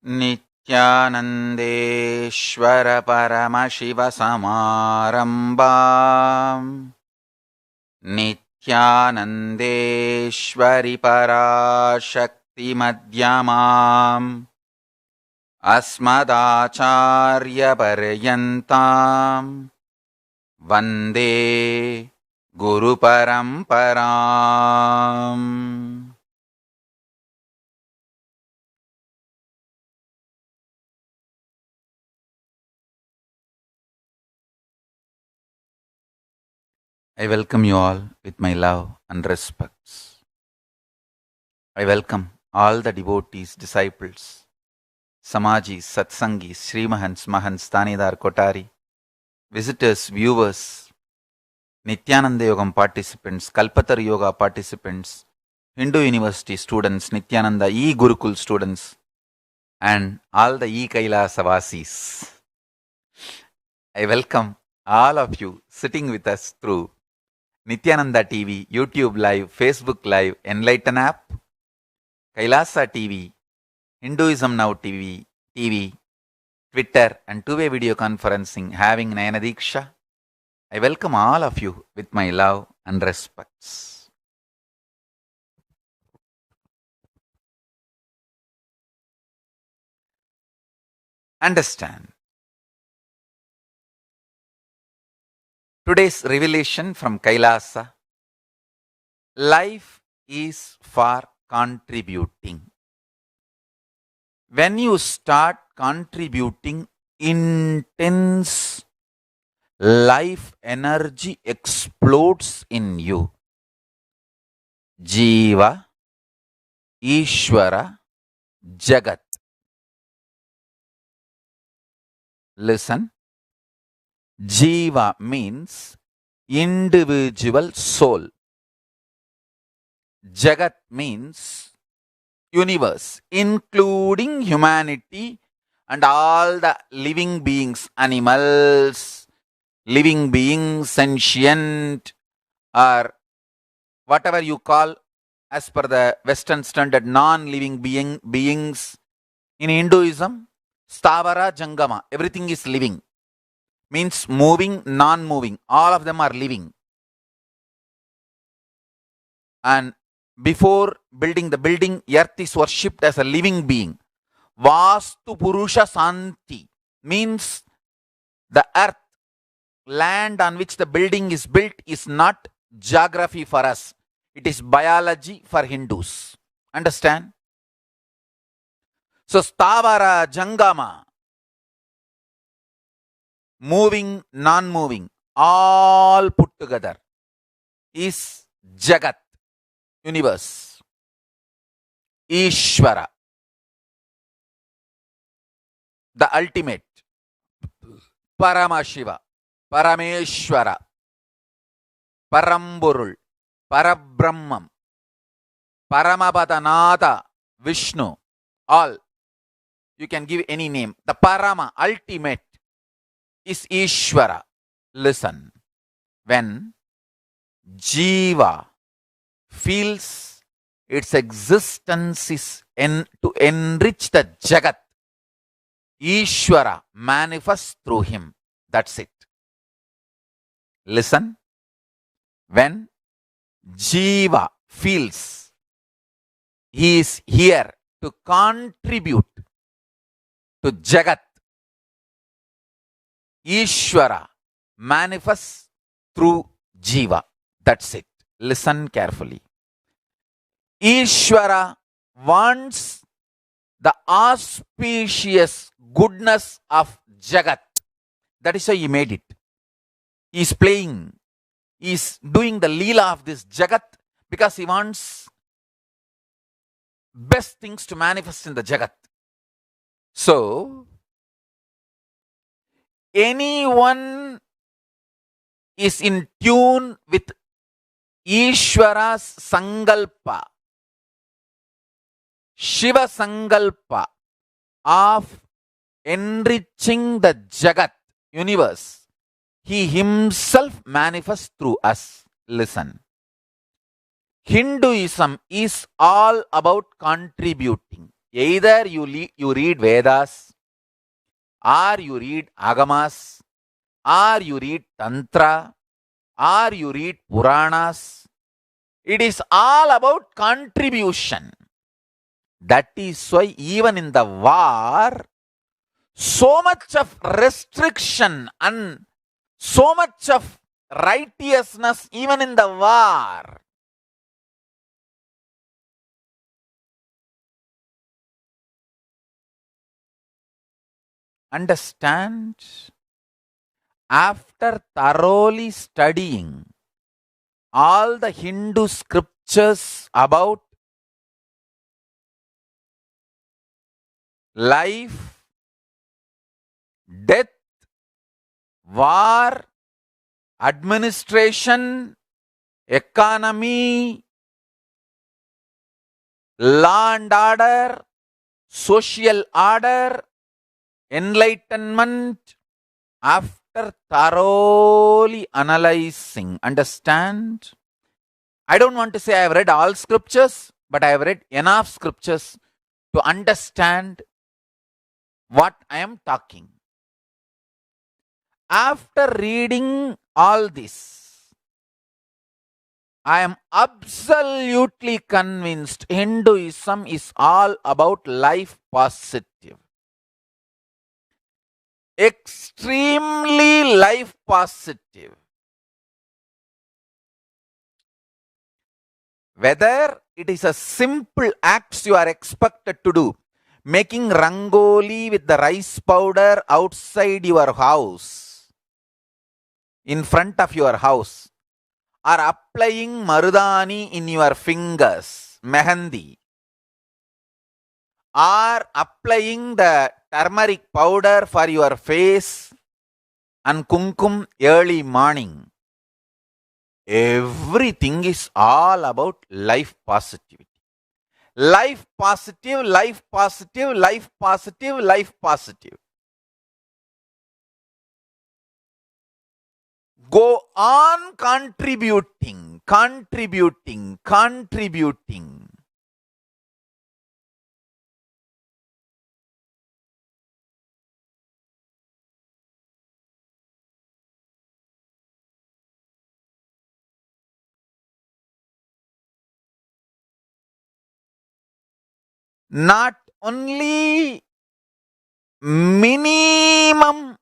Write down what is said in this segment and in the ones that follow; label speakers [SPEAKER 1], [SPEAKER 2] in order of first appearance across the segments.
[SPEAKER 1] नित्यानन्देश्वर परमशिवसमारम्भाम् नित्यानन्देश्वरि पराशक्तिमध्यमाम् अस्मदाचार्यपर्यन्ताम् वन्दे गुरुपरम्पराम्. I welcome you all with my love and respects. I welcome all the devotees, disciples, Samajis, Satsangis, Srimahans, Mahans, Tanidar, Kotari, visitors, viewers, Nityananda Yogam participants, Kalpataru Yoga participants, Hindu University students, Nityananda E-Gurukul students, and all the E-Kailasa-vasis. I welcome all of you sitting with us through Nityananda TV, YouTube Live, Facebook Live, Enlighten app, Kailasa TV, Hinduism Now TV, Twitter, and two-way video conferencing having Nayana Diksha. I welcome all of you with my love and respects. Understand. Today's revelation from Kailasa. Life is for contributing. When you start contributing, intense life energy explodes in you. Jiva, Ishvara, Jagat. Listen. Jiva means individual soul. Jagat means universe, including humanity and all the living beings, animals, living beings, sentient, or whatever you call as per the Western standard, non-living beings. In Hinduism, Stavara Jangama, everything is living. Means moving, non-moving. All of them are living. And before building the building, earth is worshipped as a living being. Vastu Purusha Santi means the earth, land on which the building is built, is not geography for us. It is biology for Hindus. Understand? So Stavara Jangama, moving, non-moving, all put together is Jagat, universe. Ishvara, the ultimate. Paramashiva, Parameshwara, Paramburul, Parabrahmam, Paramapadanada, Vishnu, all. You can give any name. The Parama, ultimate, is Ishvara. Listen. When Jiva feels its existence is to enrich the Jagat, Ishvara manifests through him. That's it. Listen. When Jiva feels he is here to contribute to Jagat, Ishvara manifests through Jiva. That's it. Listen carefully. Ishvara wants the auspicious goodness of Jagat. That is why he made it. He is playing. He is doing the Leela of this Jagat because he wants best things to manifest in the Jagat. So, anyone is in tune with Ishvara's Sangalpa, Shiva Sangalpa of enriching the Jagat, universe, he himself manifests through us. Listen. Hinduism is all about contributing. Either you read Vedas, or you read Agamas, or you read Tantra, or you read Puranas. It is all about contribution. That is why even in the war, so much of restriction and so much of righteousness even in the war. Understand? After thoroughly studying all the Hindu scriptures about life, death, war, administration, economy, law and order, social order, enlightenment, after thoroughly analyzing, understand? I don't want to say I have read all scriptures, but I have read enough scriptures to understand what I am talking. After reading all this, I am absolutely convinced Hinduism is all about life positive. Extremely life positive. Whether it is a simple acts you are expected to do, making rangoli with the rice powder outside your house, in front of your house, or applying marudani in your fingers, mehendi, or applying the turmeric powder for your face and kumkum early morning. Everything is all about life positivity. Life positive, life positive, life positive, life positive. Go on contributing, contributing, contributing. Not only minimum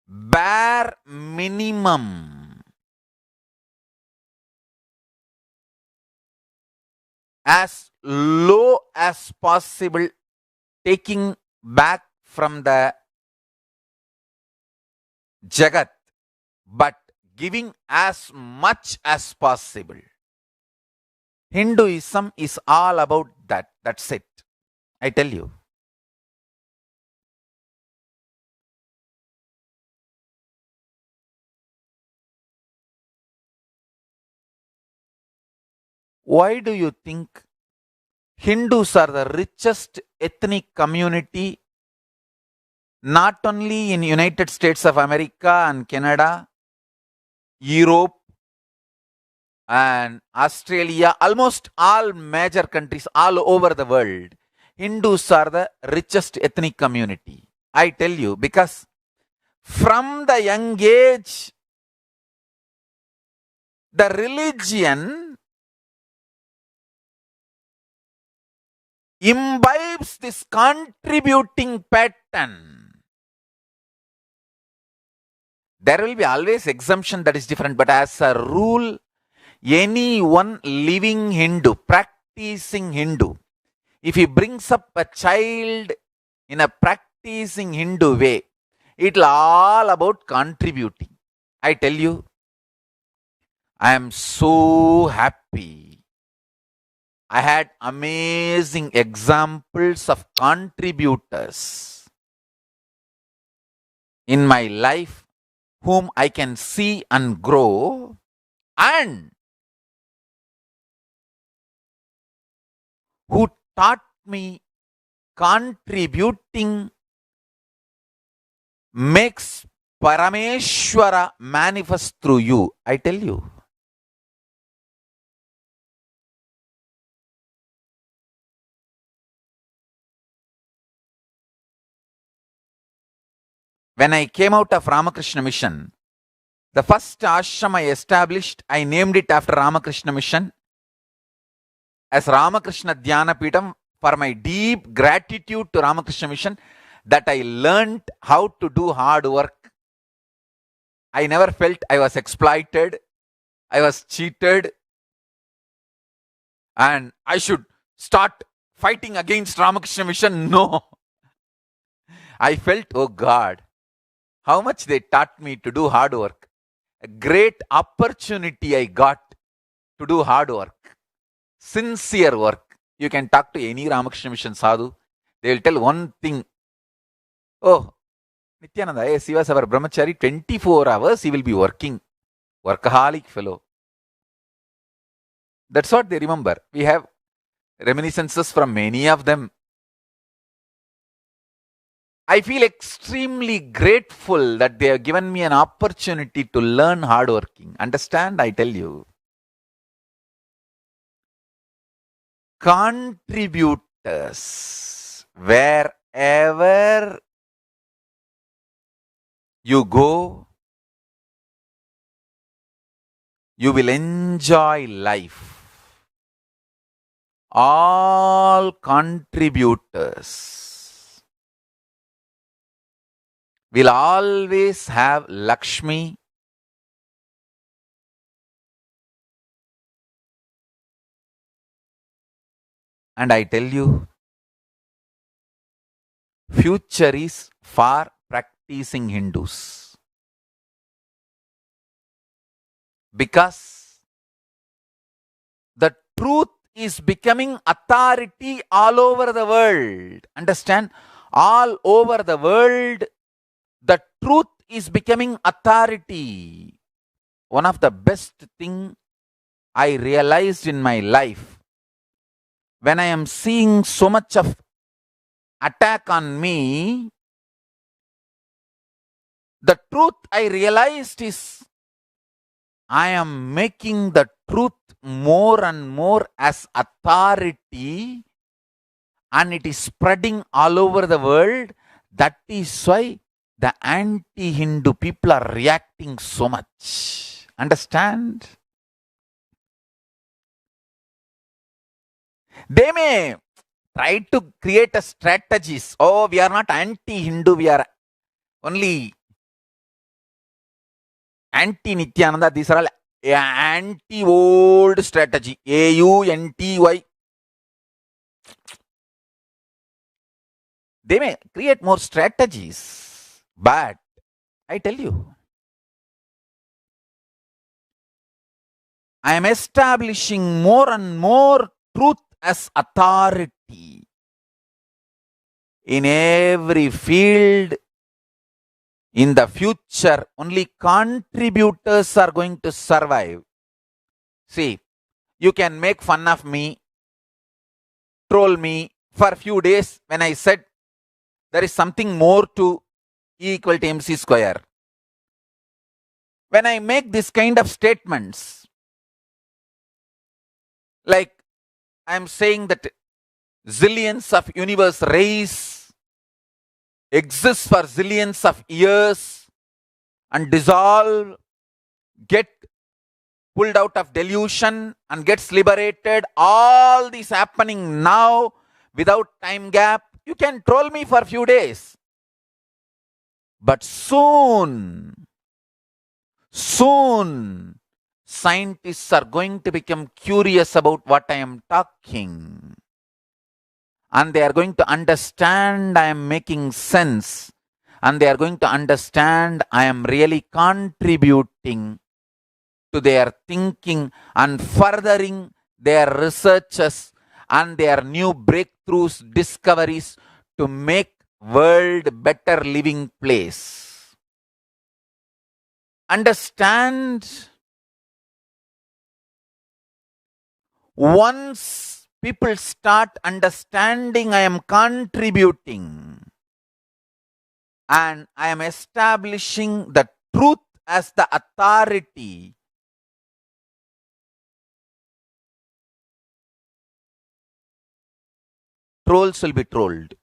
[SPEAKER 1] bare minimum, as low as possible, taking back from the Jagat, but giving as much as possible. Hinduism is all about that. That's it. I tell you. Why do you think Hindus are the richest ethnic community, not only in United States of America and Canada, Europe and Australia, almost all major countries all over the world? Hindus are the richest ethnic community. I tell you, because from the young age, the religion imbibes this contributing pattern. There will be always exemption that is different, but as a rule, anyone living Hindu, practicing Hindu, if he brings up a child in a practicing Hindu way, it'll all about contributing. I tell you, I am so happy. I had amazing examples of contributors in my life whom I can see and grow, and who taught me contributing makes Parameshwara manifest through you. I tell you. When I came out of Ramakrishna Mission, the first ashram I established, I named it after Ramakrishna Mission as Ramakrishna Dhyana Peetham for my deep gratitude to Ramakrishna Mission that I learned how to do hard work. I never felt I was exploited, I was cheated, and I should start fighting against Ramakrishna Mission. No. I felt, oh God, how much they taught me to do hard work. A great opportunity I got to do hard work, sincere work. You can talk to any Ramakrishna Mission sadhu. They will tell one thing. Oh, Nityananda, yes, he was our brahmachari. 24 hours he will be working. Workaholic fellow. That's what they remember. We have reminiscences from many of them. I feel extremely grateful that they have given me an opportunity to learn hardworking. Understand? I tell you. Contributors, wherever you go, you will enjoy life. All contributors will always have Lakshmi, and I tell you, future is for practicing Hindus. Because the truth is becoming authority all over the world. Understand? All over the world, the truth is becoming authority. One of the best thing I realized in my life, when I am seeing so much of attack on me, the truth I realized is I am making the truth more and more as authority, and it is spreading all over the world. That is why the anti-Hindu people are reacting so much. Understand? They may try to create a strategies. Oh, we are not anti-Hindu, we are only anti-Nityananda. These are all anti-old strategy. AUNTY. They may create more strategies, but I tell you, I am establishing more and more truth as authority in every field. In the future, only contributors are going to survive. See, you can make fun of me, troll me for a few days when I said there is something more to E equal to MC square. When I make this kind of statements, like I am saying that zillions of universe rays exist for zillions of years and dissolve, get pulled out of delusion and gets liberated, all this happening now without time gap. You can troll me for a few days, but soon scientists are going to become curious about what I am talking, and they are going to understand I am making sense, and they are going to understand I am really contributing to their thinking and furthering their researches and their new breakthroughs, discoveries to make world better living place. Understand? Once people start understanding I am contributing and I am establishing the truth as the authority, trolls will be trolled.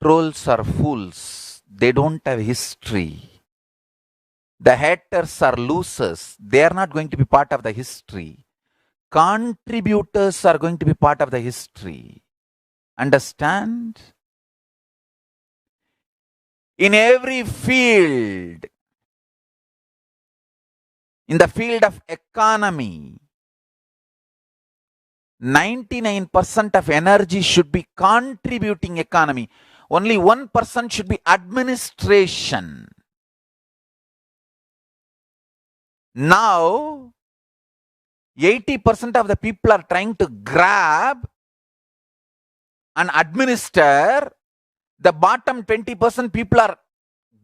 [SPEAKER 1] trolls are fools. They don't have history. The haters are losers. They are not going to be part of the history. Contributors are going to be part of the history. Understand? In every field, in the field of economy, 99% of energy should be contributing economy. Only 1% should be administration. Now, 80% of the people are trying to grab and administer. The bottom 20% people are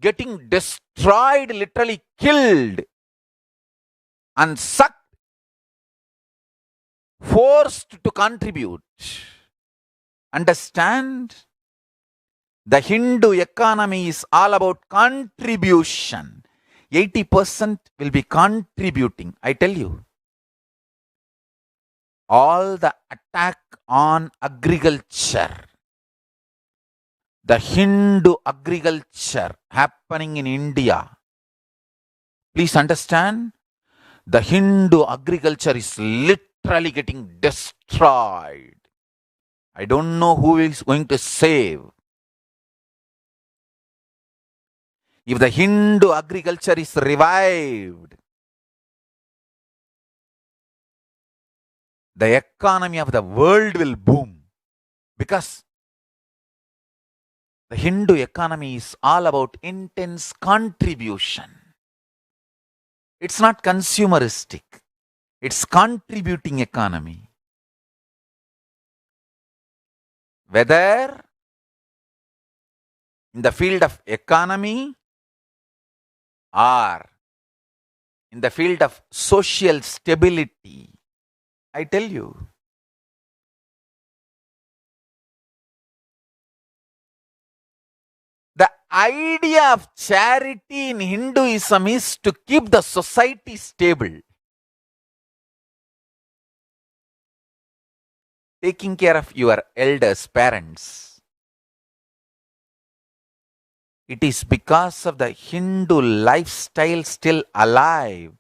[SPEAKER 1] getting destroyed, literally killed and sucked, forced to contribute. Understand? The Hindu economy is all about contribution. 80% will be contributing. I tell you, all the attack on agriculture, the Hindu agriculture happening in India. Please understand, the Hindu agriculture is literally getting destroyed. I don't know who is going to save. If the Hindu agriculture is revived, the economy of the world will boom, because the Hindu economy is all about intense contribution. It's not consumeristic. It's contributing economy. Whether in the field of economy or in the field of social stability, I tell you, the idea of charity in Hinduism is to keep the society stable. Taking care of your elders, parents. It is because of the Hindu lifestyle still alive.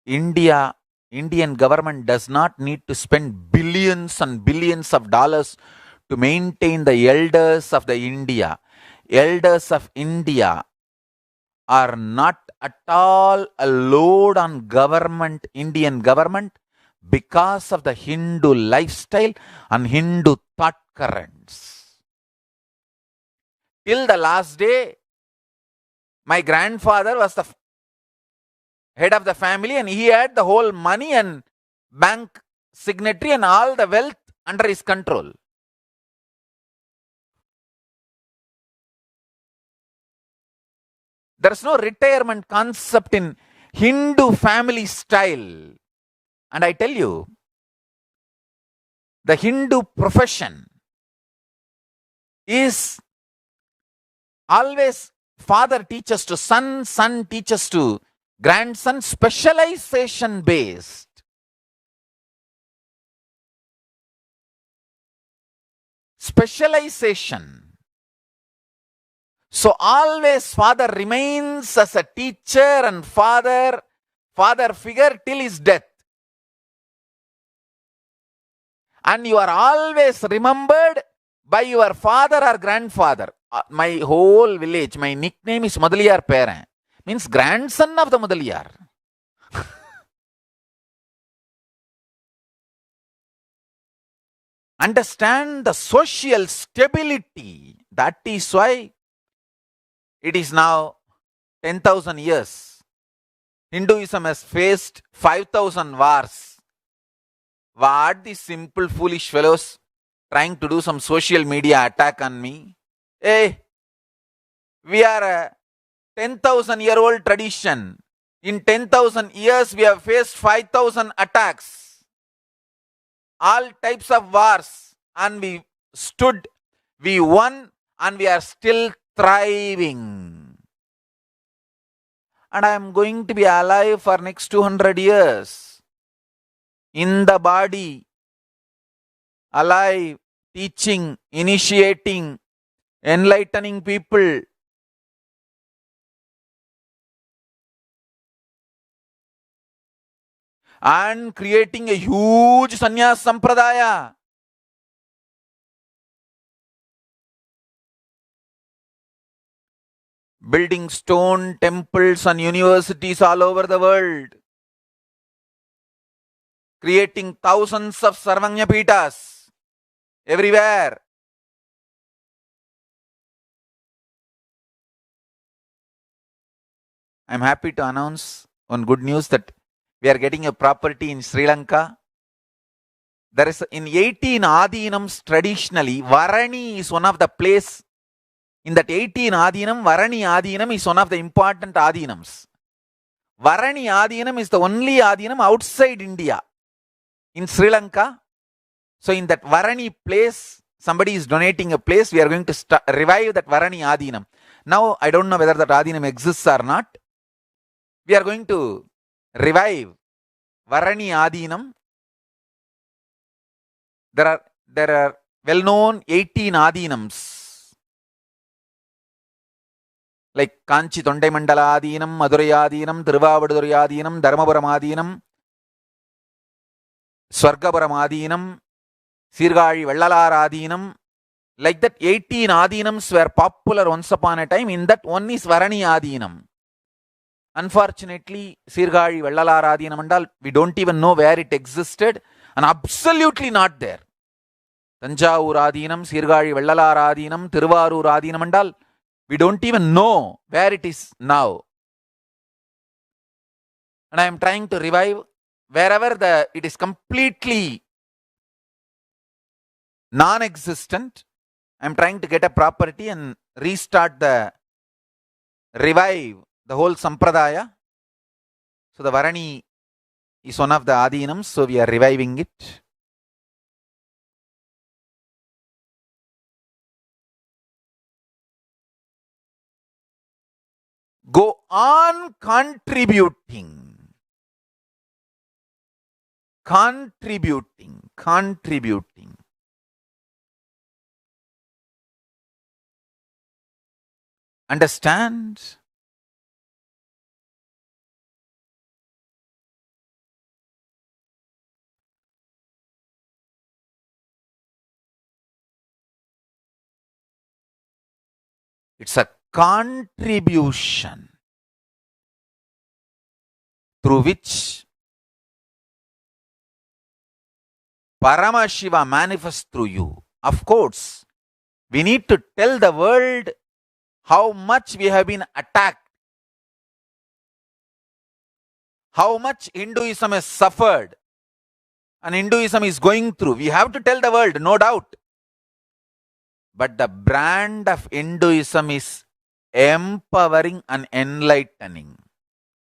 [SPEAKER 1] Indian government does not need to spend billions and billions of dollars to maintain the elders of the India. Elders of India are not at all a load on government, Indian government, because of the Hindu lifestyle and Hindu thought currents. Till the last day, my grandfather was the head of the family and he had the whole money and bank signatory and all the wealth under his control. There is no retirement concept in Hindu family style. And I tell you, the Hindu profession is always father teaches to son, son teaches to grandson, specialization based. Specialization. So always father remains as a teacher and father figure till his death. And you are always remembered by your father or grandfather. My whole village, my nickname is Mudaliyar Peran. Means grandson of the Mudaliyar. Understand the social stability. That is why it is now 10,000 years. Hinduism has faced 5,000 wars. What these simple foolish fellows trying to do some social media attack on me? Hey, we are a 10,000-year-old tradition. In 10,000 years, we have faced 5,000 attacks. All types of wars. And we stood, we won, and we are still thriving. And I am going to be alive for next 200 years. In the body, alive, teaching, initiating, enlightening people, and creating a huge sannyas sampradaya. Building stone temples and universities all over the world. Creating thousands of Sarvanya Pitas everywhere. I'm happy to announce one good news that we are getting a property in Sri Lanka. There is in 18 Adinams traditionally, Varani is one of the place. In that 18 Adinam, Varani Adinam is one of the important Adinams. Varani Adinam is the only Adinam outside India. In Sri Lanka. So in that Varani place, somebody is donating a place, we are going to revive that Varani Adinam. Now, I don't know whether that Adinam exists or not. We are going to revive Varani Adinam. There are well-known 18 Adinams. Like Kanchi Tondai Mandala Adinam, Madurai Adinam, Tiruvavadurai Adinam, Dharmapuram Adinam, Swargapuram Adinam, Sirgazhi Vellalar Adinam. Like that 18 Adinams were popular once upon a time. In that one is Varani Adinam. Unfortunately, Sirgazhi Vellalar Adinam Mandal, we don't even know where it existed and absolutely not there. Tanjavur Adinam, Sirgazhi Vellalar Adinam, Tiruvarur Adinam Mandal, we don't even know where it is now. And I am trying to revive wherever it is completely non-existent. I am trying to get a property and revive the whole sampradaya. So the Varani is one of the Adinams, so we are reviving it. Go on contributing. Understand? It's a contribution through which Paramashiva manifests through you. Of course, we need to tell the world how much we have been attacked, how much Hinduism has suffered, and Hinduism is going through. We have to tell the world, no doubt. But the brand of Hinduism is empowering and enlightening.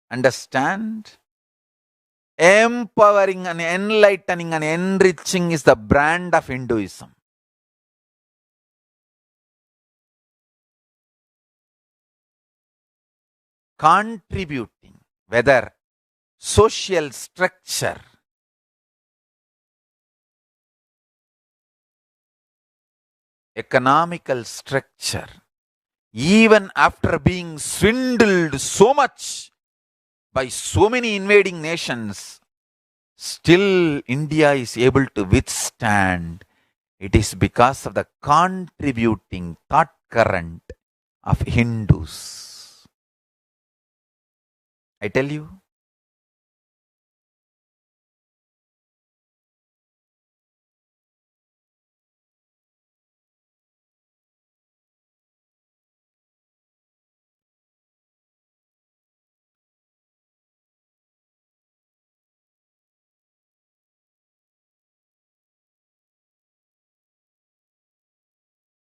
[SPEAKER 1] Understand? Empowering and enlightening and enriching is the brand of Hinduism. Contributing, whether social structure, economical structure, even after being swindled so much by so many invading nations, still India is able to withstand. It is because of the contributing thought current of Hindus. I tell you,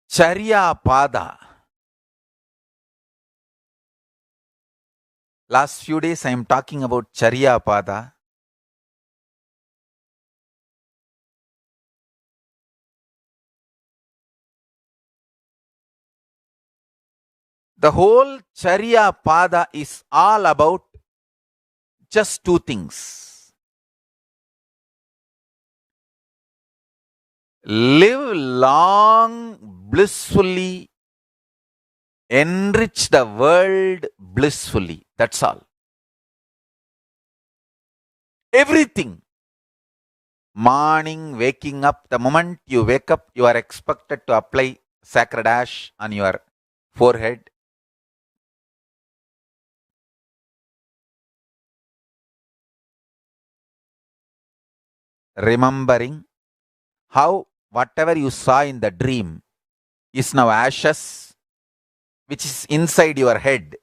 [SPEAKER 1] Charya Pada. Last few days I am talking about Charya Pada. The whole Charya Pada is all about just two things. Live long, blissfully enrich the world blissfully. That's all. Everything. Morning, waking up, the moment you wake up, you are expected to apply sacred ash on your forehead. Remembering how whatever you saw in the dream is now ashes, which is inside your head.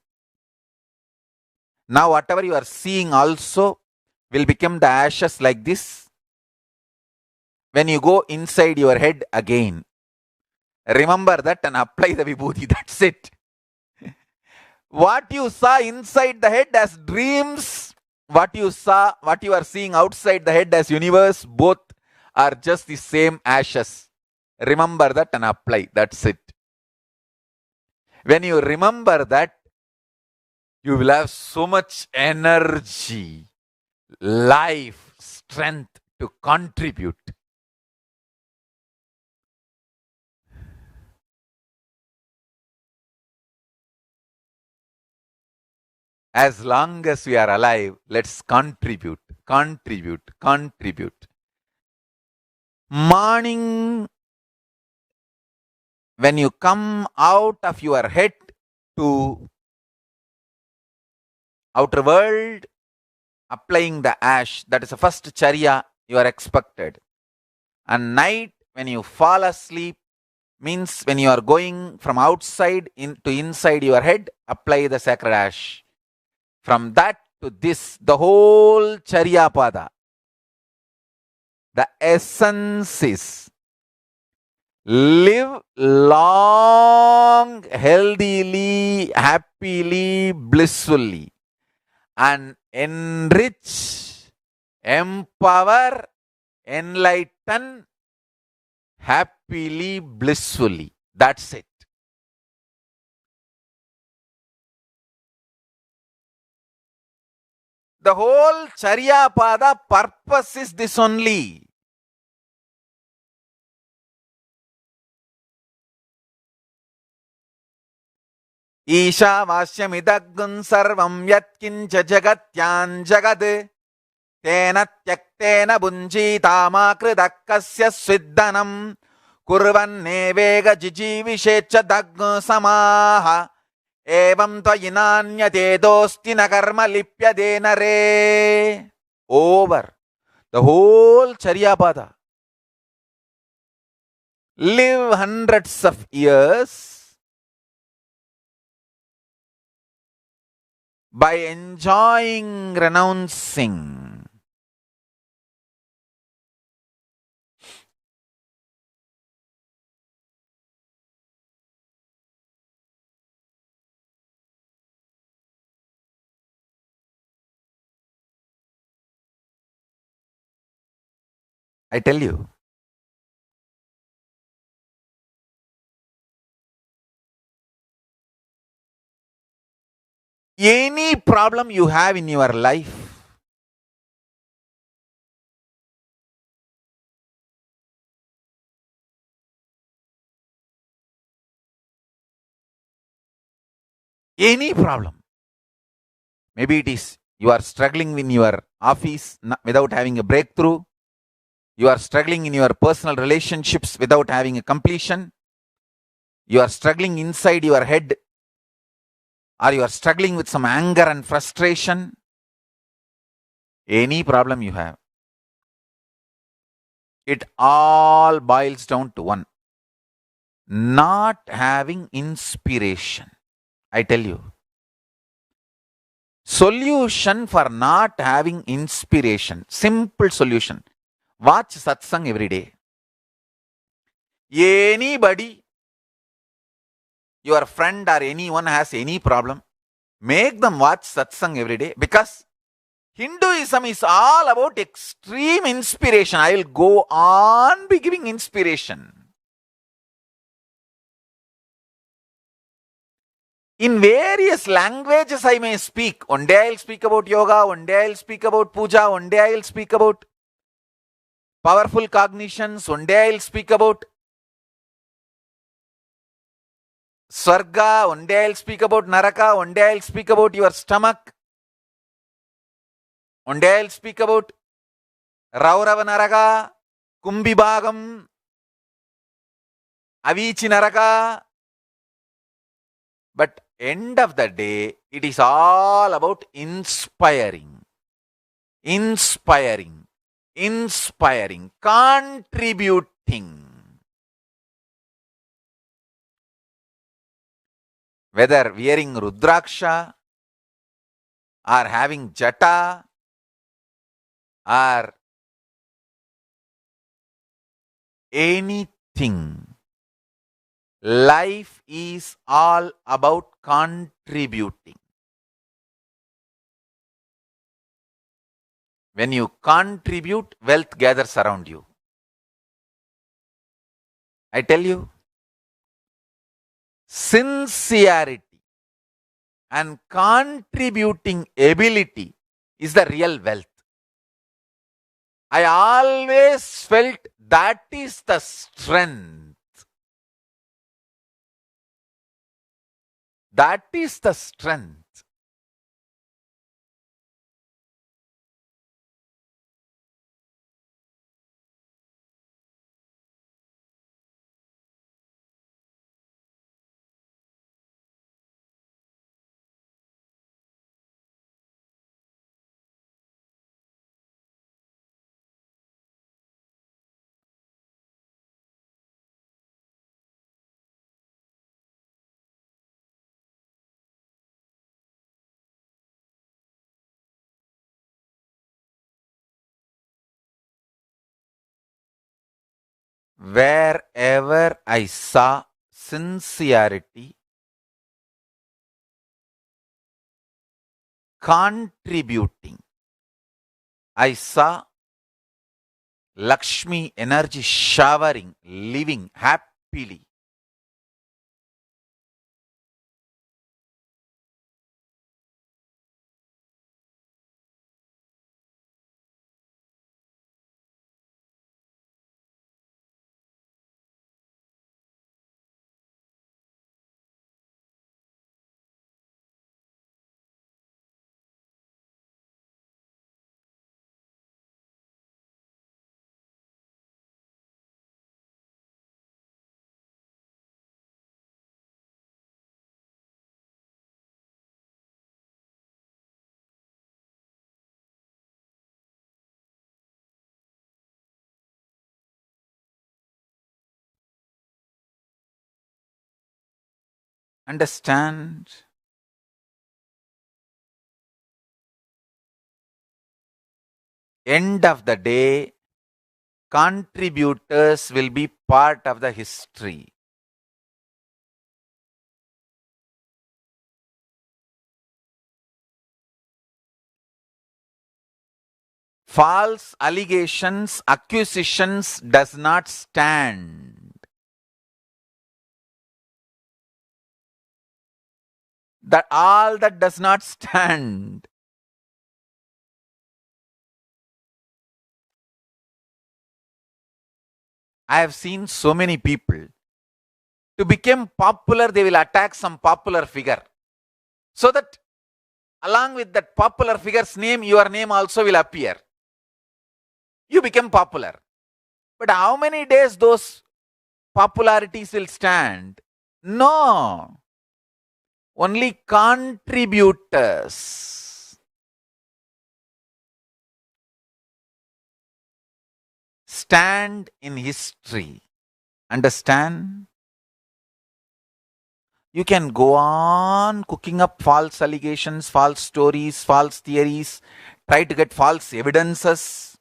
[SPEAKER 1] Now, whatever you are seeing also will become the ashes like this when you go inside your head again. Remember that and apply the vibhuti. That's it. What you saw inside the head as dreams, what you are seeing outside the head as universe, both are just the same ashes. Remember that and apply. That's it. When you remember that, you will have so much energy, life, strength to contribute. As long as we are alive, let's contribute. Morning, when you come out of your head to outer world, applying the ash, that is the first charya you are expected. And night, when you fall asleep, means when you are going from outside to inside your head, apply the sacred ash. From that to this, the whole charya pada, the essence is live long, healthily, happily, blissfully, and enrich, empower, enlighten, happily, blissfully. That's it. The whole Charya Pada purpose is this only. Isha Vashyamidagun Sarvam Yatkincha Jagatyan Jagad Tena Tyaktena Bunjitama Kridakasya Sviddanam Kurvanne Vega Jijivishecha Daggu Samaha Evam Tvayinanyate Dosti Nakarma Lipyadena Re. Over. The whole Charya Pada. Live hundreds of years by enjoying, renouncing. I tell you, any problem you have in your life, any problem, maybe it is you are struggling in your office without having a breakthrough, you are struggling in your personal relationships without having a completion, you are struggling inside your head, or you are struggling with some anger and frustration, any problem you have, it all boils down to one: not having inspiration. I tell you, solution for not having inspiration, simple solution: watch satsang every day. Anybody, your friend or anyone has any problem, make them watch satsang every day, because Hinduism is all about extreme inspiration. I will go on be giving inspiration. In various languages I may speak. One day I will speak about yoga, one day I will speak about puja, one day I will speak about powerful cognitions, one day I will speak about Swarga, one day I'll speak about Naraka, one day I'll speak about your stomach, one day I'll speak about Raurava Naraka, Kumbibagam, Avichi Naraka. But end of the day, it is all about inspiring, contributing. Whether wearing Rudraksha or having Jata or anything, life is all about contributing. When you contribute, wealth gathers around you. I tell you, sincerity and contributing ability is the real wealth. I always felt that is the strength. That is the strength. Wherever I saw sincerity, contributing, I saw Lakshmi energy showering, living happily. Understand? End of the day, contributors will be part of the history. False allegations, accusations does not stand. That all that does not stand. I have seen so many people. To become popular, they will attack some popular figure. So that along with that popular figure's name, your name also will appear. You become popular. But how many days those popularities will stand? No. Only contributors stand in history. Understand? You can go on cooking up false allegations, false stories, false theories, try to get false evidences,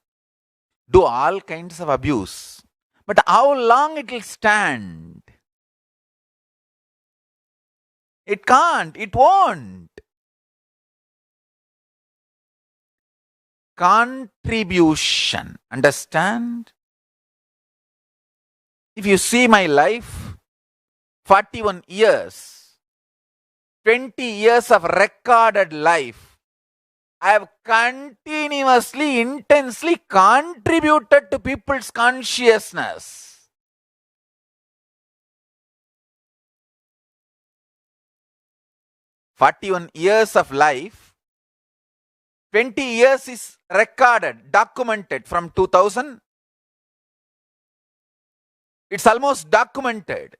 [SPEAKER 1] do all kinds of abuse. But how long it will stand? It can't, it won't. Contribution. Understand? If you see my life, 41 years, 20 years of recorded life, I have continuously, intensely contributed to people's consciousness. 41 years of life, 20 years is recorded, documented from 2000. It's almost documented.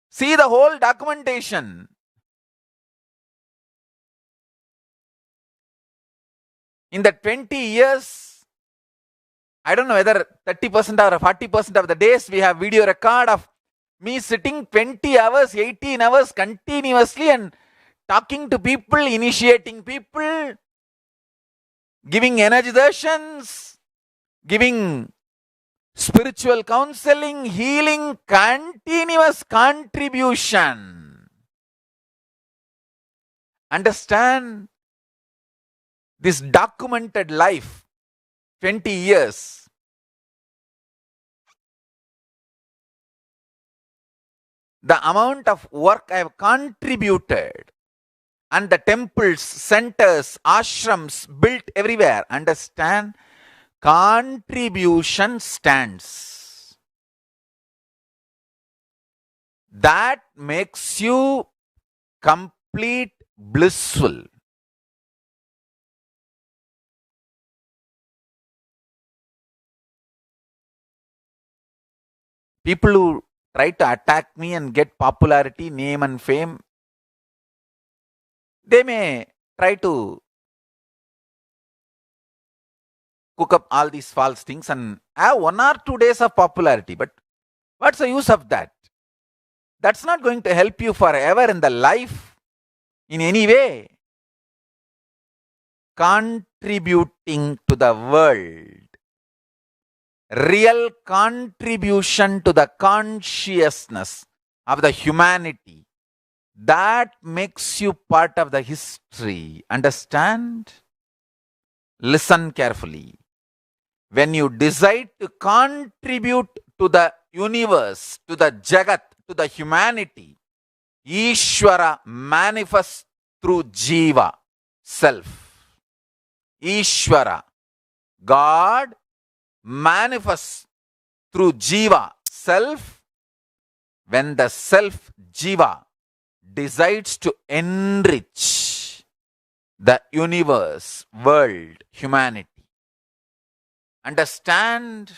[SPEAKER 1] See the whole documentation. In the 20 years, I don't know whether 30% or 40% of the days we have video record of me sitting 20 hours, 18 hours continuously and talking to people, initiating people, giving energy darsans, giving spiritual counseling, healing, continuous contribution. Understand this documented life, 20 years. The amount of work I have contributed, and the temples, centers, ashrams built everywhere. Understand? Contribution stands. That makes you complete blissful. People who try to attack me and get popularity, name and fame, they may try to cook up all these false things and have 1 or 2 days of popularity. But what's the use of that? That's not going to help you forever in the life in any way. Contributing to the world. Real contribution to the consciousness of the humanity. That makes you part of the history. Understand? Listen carefully. When you decide to contribute to the universe, to the Jagat, to the humanity, Ishvara manifests through Jiva, self. Ishvara, God, manifests through Jiva, self, when the self, Jiva, decides to enrich the universe, world, humanity. Understand?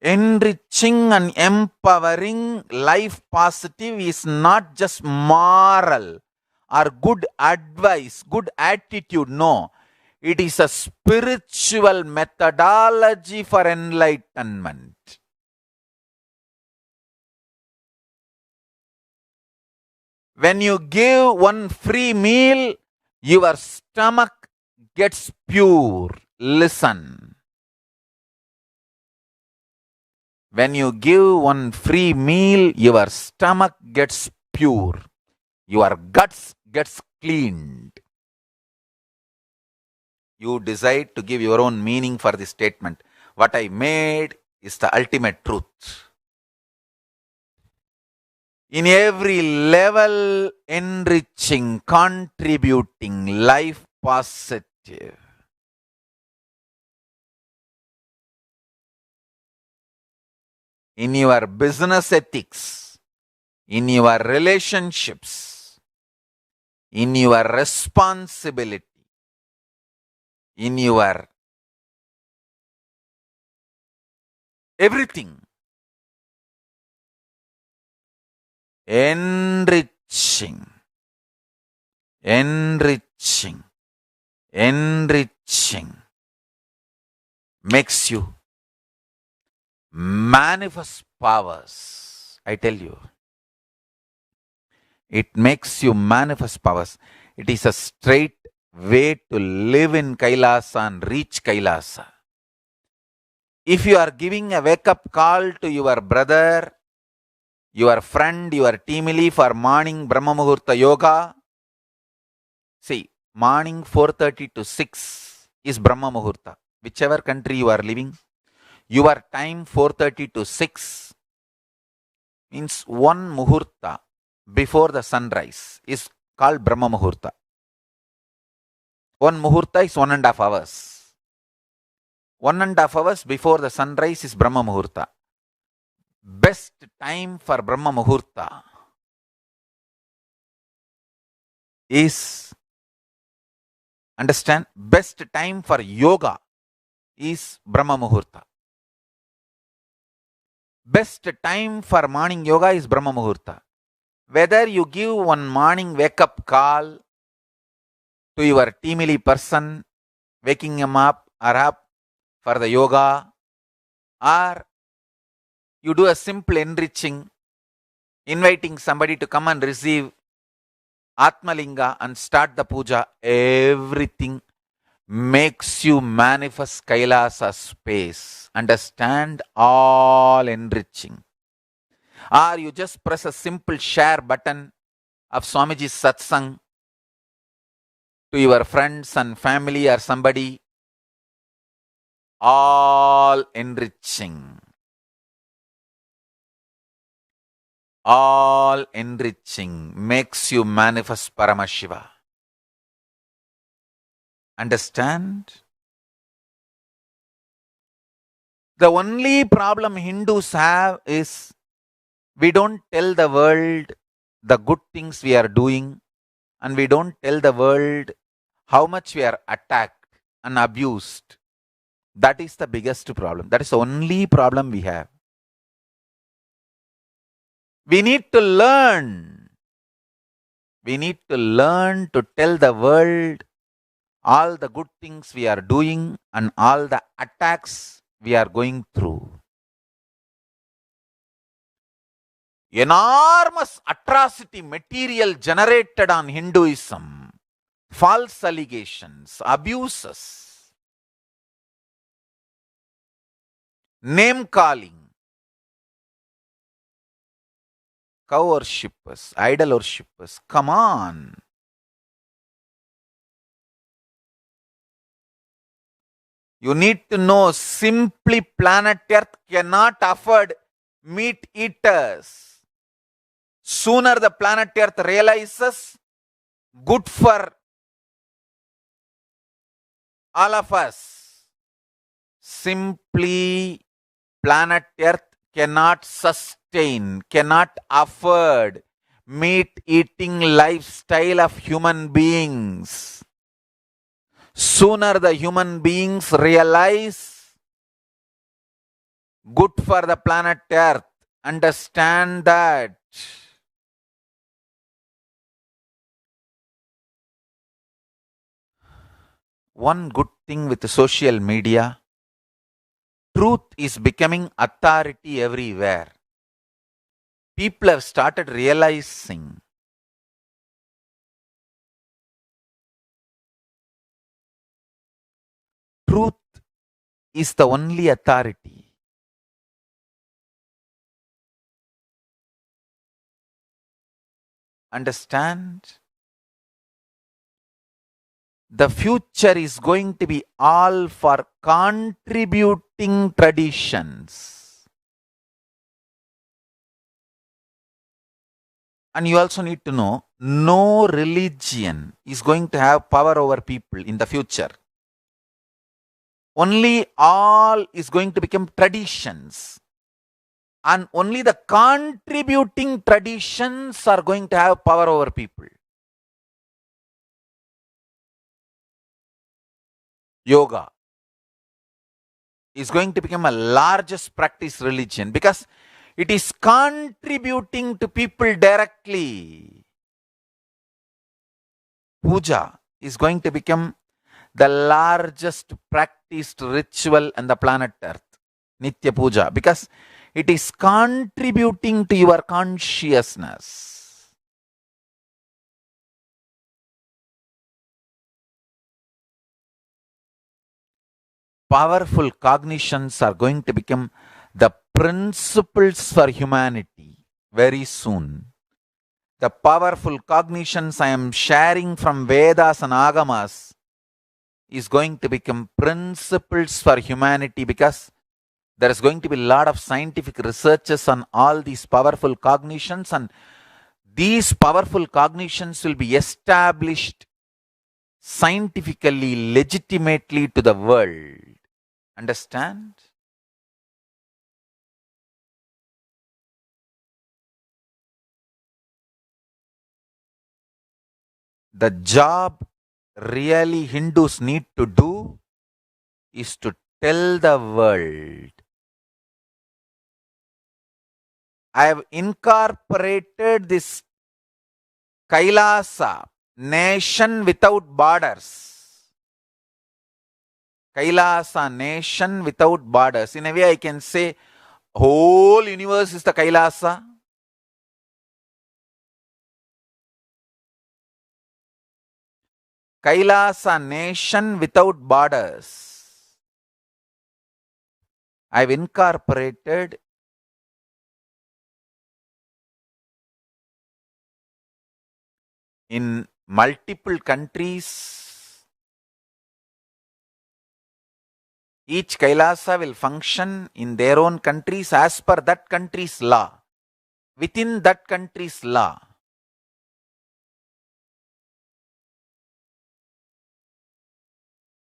[SPEAKER 1] Enriching and empowering life positive is not just moral or good advice, good attitude. No. It is a spiritual methodology for enlightenment. When you give one free meal, your stomach gets pure. Listen. When you give one free meal, your stomach gets pure. Your guts gets cleaned. You decide to give your own meaning for this statement. What I made is the ultimate truth. In every level, enriching, contributing, life positive. In your business ethics, in your relationships, in your responsibility, in your everything. Enriching, enriching, enriching makes you manifest powers. I tell you, it makes you manifest powers. It is a straight way to live in Kailasa and reach Kailasa. If you are giving a wake-up call to your brother, your friend, your teamily for morning Brahma Muhurta Yoga, see, morning 4:30 to 6 is Brahma Muhurta. Whichever country you are living, your time 4:30 to 6 means one Muhurta before the sunrise is called Brahma Muhurta. One Muhurta is 1.5 hours. 1.5 hours before the sunrise is Brahma Muhurta. best time for Brahma Muhurta is, understand, best time for yoga is Brahma Muhurta. Best time for morning yoga is Brahma Muhurta. Whether you give one morning wake up call to your teamily person, waking him up or up for the yoga, or you do a simple enriching, inviting somebody to come and receive Atmalinga and start the puja, everything makes you manifest Kailasa space. Understand? All enriching. Or you just press a simple share button of Swamiji's satsang to your friends and family or somebody, all enriching. All enriching makes you manifest Paramashiva. Understand? The only problem Hindus have is we don't tell the world the good things we are doing, and we don't tell the world how much we are attacked and abused. That is the biggest problem. That is the only problem we have. We need to learn. We need to learn to tell the world all the good things we are doing and all the attacks we are going through. Enormous atrocity material generated on Hinduism, false allegations, abuses, name calling, cow worshippers, idol worshippers. Come on. You need to know simply planet Earth cannot afford meat eaters. Sooner the planet Earth realizes good for all of us. Simply planet Earth cannot sustain, cannot afford meat eating lifestyle of human beings. Sooner the human beings realize good for the planet Earth, understand that. One good thing with social media, truth is becoming authority everywhere. People have started realizing truth is the only authority. Understand? The future is going to be all for contributing traditions. And you also need to know, no religion is going to have power over people in the future. Only all is going to become traditions. And only the contributing traditions are going to have power over people. Yoga is going to become a largest practice religion because it is contributing to people directly. Puja is going to become the largest practiced ritual on the planet Earth. Nitya Puja, because it is contributing to your consciousness. Powerful cognitions are going to become the principles for humanity very soon. The powerful cognitions I am sharing from Vedas and Agamas is going to become principles for humanity because there is going to be a lot of scientific researches on all these powerful cognitions, and these powerful cognitions will be established scientifically, legitimately to the world. Understand? The job really Hindus need to do is to tell the world, I have incorporated this Kailasa, nation without borders. Kailasa, nation without borders. In a way, I can say, whole universe is the Kailasa. Kailasa, nation without borders. I've incorporated in multiple countries. Each Kailasa will function in their own countries as per that country's law. Within that country's law.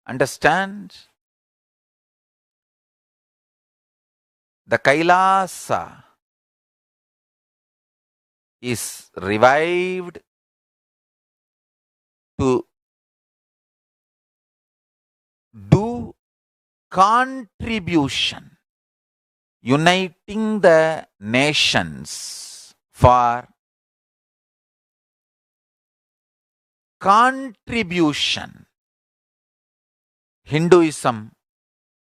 [SPEAKER 1] Understand? The Kailasa is revived to do contribution, uniting the nations for contribution. Hinduism,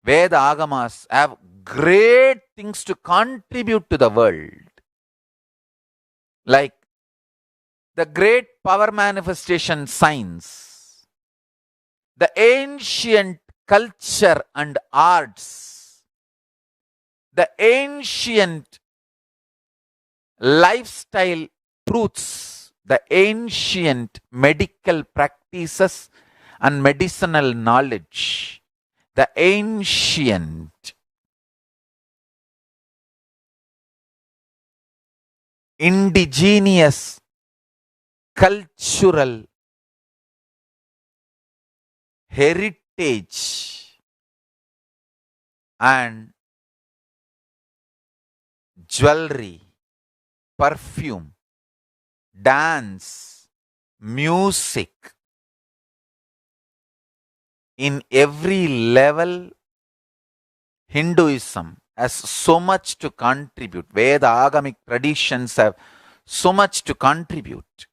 [SPEAKER 1] Veda Agamas have great things to contribute to the world. Like the great power manifestation science, the ancient culture and arts, the ancient lifestyle truths, the ancient medical practices and medicinal knowledge, the ancient indigenous cultural heritage and jewelry, perfume, dance, music. In every level, Hinduism has so much to contribute. Veda Agamic traditions have so much to contribute.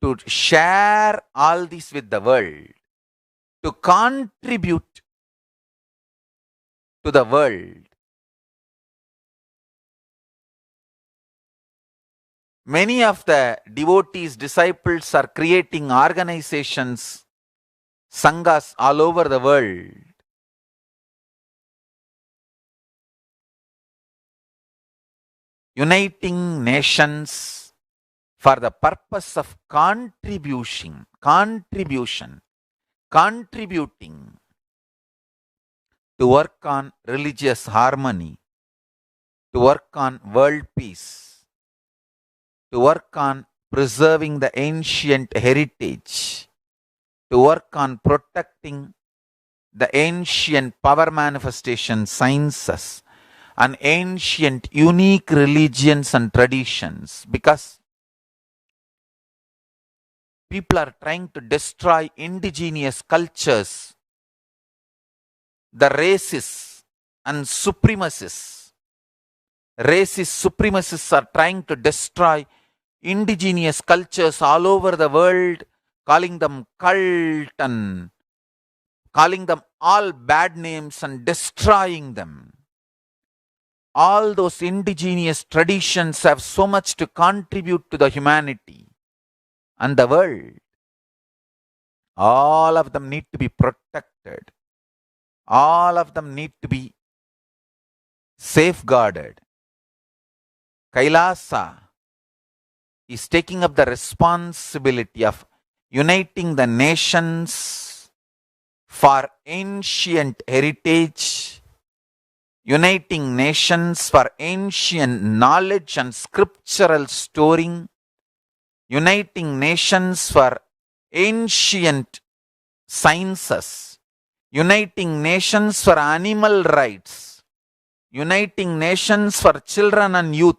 [SPEAKER 1] To share all this with the world, to contribute to the world. Many of the devotees, disciples are creating organizations, sanghas all over the world. Uniting nations for the purpose of contributing to work on religious harmony, to work on world peace, to work on preserving the ancient heritage, to work on protecting the ancient power manifestation sciences and ancient unique religions and traditions, because people are trying to destroy indigenous cultures, the racists and supremacists. Racist supremacists are trying to destroy indigenous cultures all over the world, calling them cult and calling them all bad names and destroying them. All those indigenous traditions have so much to contribute to the humanity and the world. All of them need to be protected. All of them need to be safeguarded. Kailasa is taking up the responsibility of uniting the nations for ancient heritage, uniting nations for ancient knowledge and scriptural storing, uniting nations for ancient sciences, uniting nations for animal rights, uniting nations for children and youth,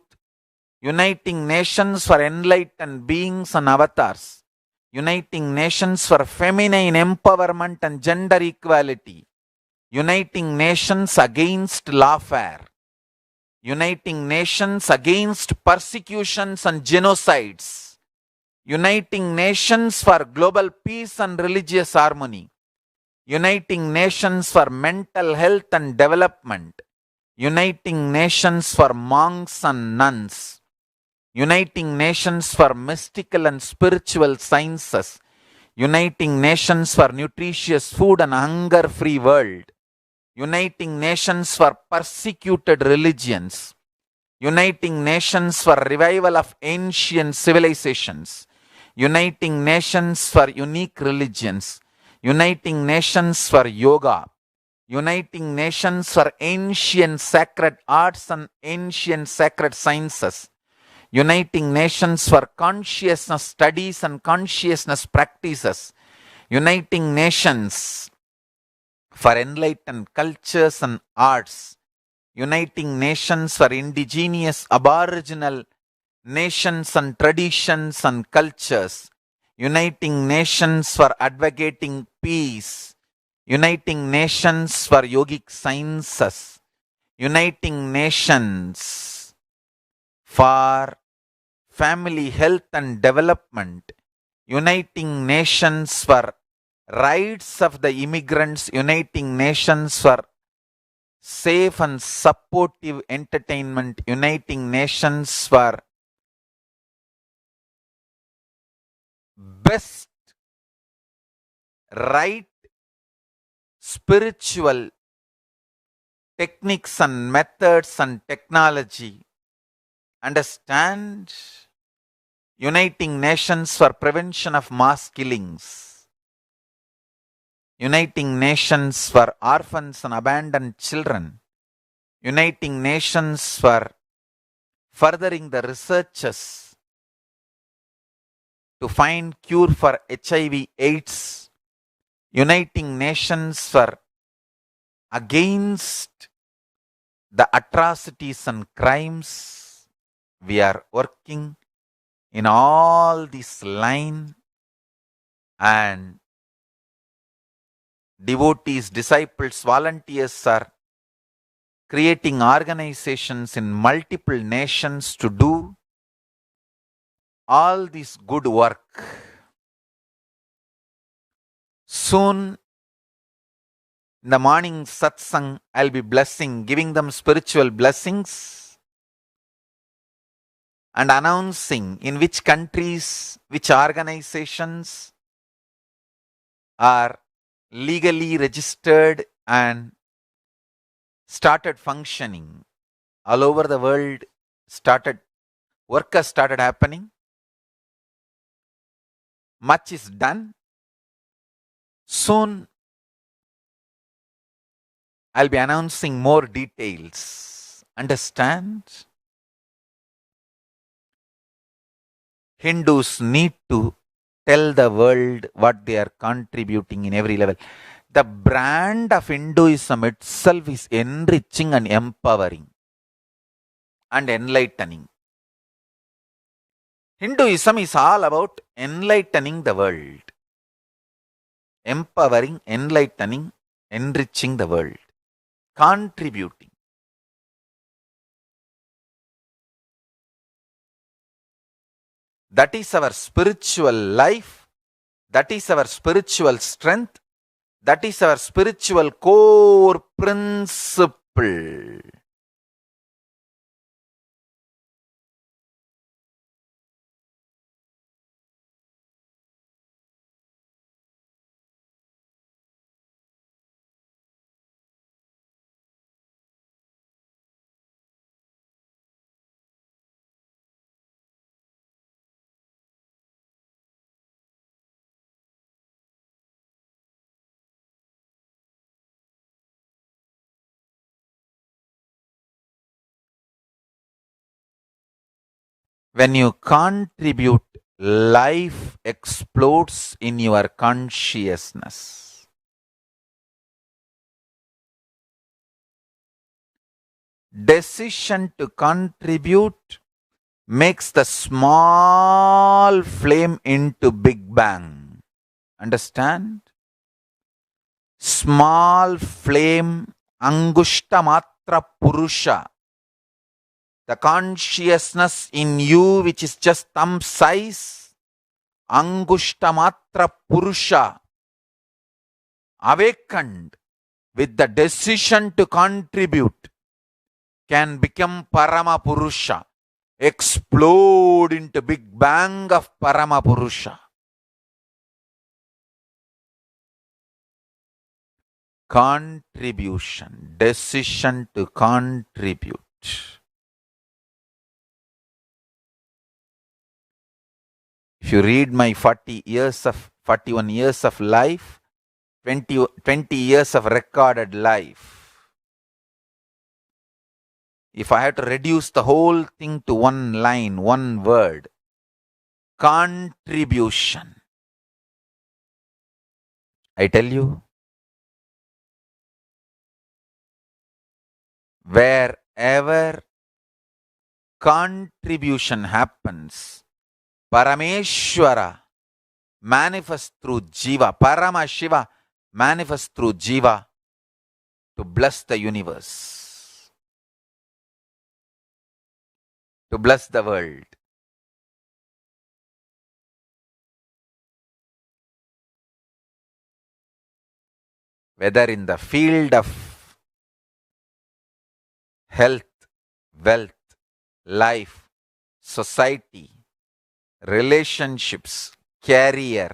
[SPEAKER 1] uniting nations for enlightened beings and avatars, uniting nations for feminine empowerment and gender equality, uniting nations against lawfare, uniting nations against persecutions and genocides, uniting nations for global peace and religious harmony, uniting nations for mental health and development, uniting nations for monks and nuns, uniting nations for mystical and spiritual sciences, uniting nations for nutritious food and hunger-free world, uniting nations for persecuted religions, uniting nations for revival of ancient civilizations, uniting nations for unique religions, uniting nations for yoga, uniting nations for ancient sacred arts and ancient sacred sciences, uniting nations for consciousness studies and consciousness practices, uniting nations for enlightened cultures and arts, uniting nations for indigenous aboriginal nations and traditions and cultures, uniting nations for advocating peace, uniting nations for yogic sciences, uniting nations for family health and development, uniting nations for rights of the immigrants, uniting nations for safe and supportive entertainment, uniting nations for best right spiritual techniques and methods and technology. Understand? Uniting nations for prevention of mass killings, uniting nations for orphans and abandoned children, uniting nations for furthering the researches to find cure for HIV AIDS, uniting nations for against the atrocities and crimes. We are working in all this line, and devotees, disciples, volunteers are creating organizations in multiple nations to do all this good work. Soon, in the morning satsang, I'll be blessing, giving them spiritual blessings and announcing in which countries, which organizations are legally registered and started functioning. All over the world, work has started happening. Much is done. Soon, I'll be announcing more details. Understand? Hindus need to tell the world what they are contributing in every level. The brand of Hinduism itself is enriching and empowering and enlightening. Hinduism is all about enlightening the world, empowering, enlightening, enriching the world, contributing. That is our spiritual life. That is our spiritual strength. That is our spiritual core principle. When you contribute, life explodes in your consciousness. Decision to contribute makes the small flame into Big Bang. Understand? Small flame, Angushta Matra Purusha. The consciousness in you, which is just thumb size, Angushta Matra Purusha, awakened with the decision to contribute, can become Parama Purusha, explode into Big Bang of Parama Purusha. Contribution, decision to contribute. If you read my 41 years of life, 20 years of recorded life, if I had to reduce the whole thing to one line, one word, contribution. I tell you, wherever contribution happens, Parameshwara manifests through Jiva, Parama Shiva manifests through Jiva to bless the universe, to bless the world. Whether in the field of health, wealth, life, society, relationships, career,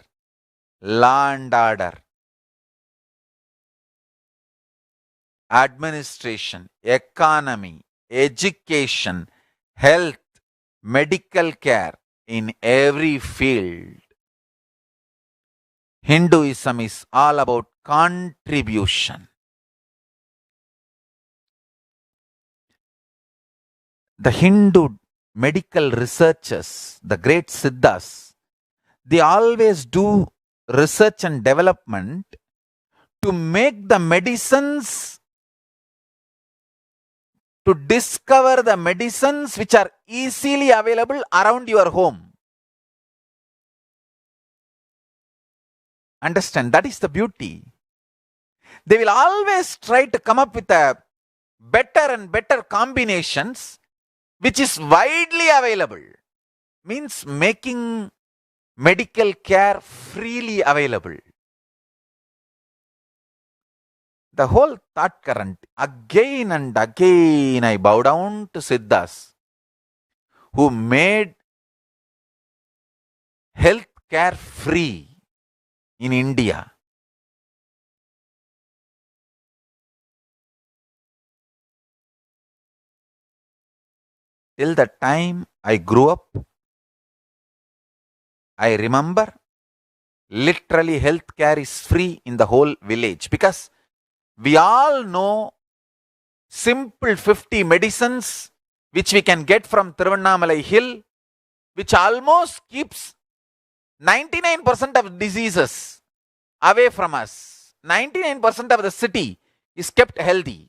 [SPEAKER 1] law and order, administration, economy, education, health, medical care, in every field. Hinduism is all about contribution. The Hindu medical researchers, the great Siddhas, they always do research and development to make the medicines, to discover the medicines which are easily available around your home. Understand, that is the beauty. They will always try to come up with a better and better combinations which is widely available. Means making medical care freely available. The whole thought current, again and again I bow down to Siddhas who made health care free in India. Till the time I grew up, I remember literally health care is free in the whole village because we all know simple 50 medicines which we can get from Tiruvannamalai hill, which almost keeps 99% of diseases away from us. 99% of the city is kept healthy.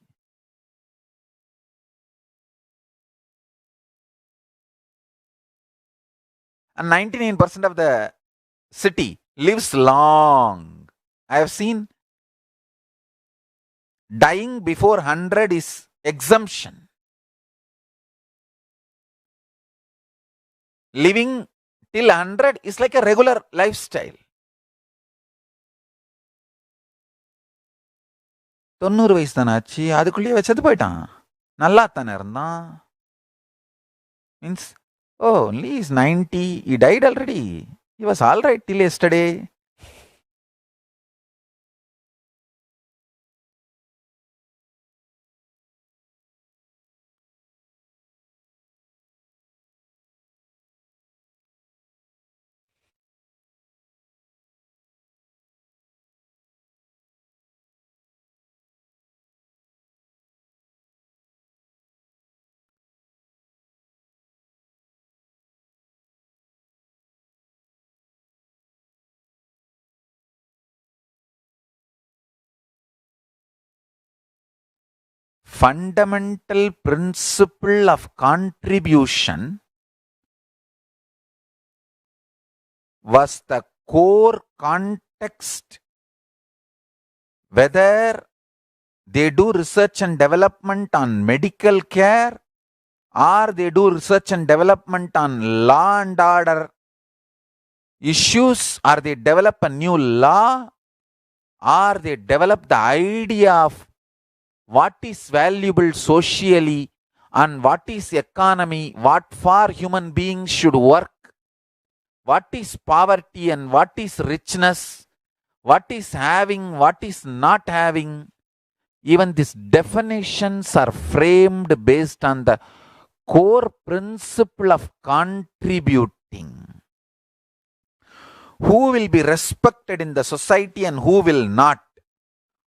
[SPEAKER 1] And 99% of the city lives long. I have seen dying before 100 is exemption. Living till 100 is like a regular lifestyle. 90 வயசு தானே ஆச்சு, அதுக்குள்ளேயே வச்சது போயிட்டான். நல்லா தானே இருந்தான். Means, oh, only he's 90, he died already. He was all right till yesterday. Fundamental principle of contribution was the core context, whether they do research and development on medical care or they do research and development on law and order issues, or they develop a new law, or they develop the idea of what is valuable socially and what is economy, what for human beings should work, what is poverty and what is richness, what is having, what is not having. Even these definitions are framed based on the core principle of contributing. Who will be respected in the society and who will not?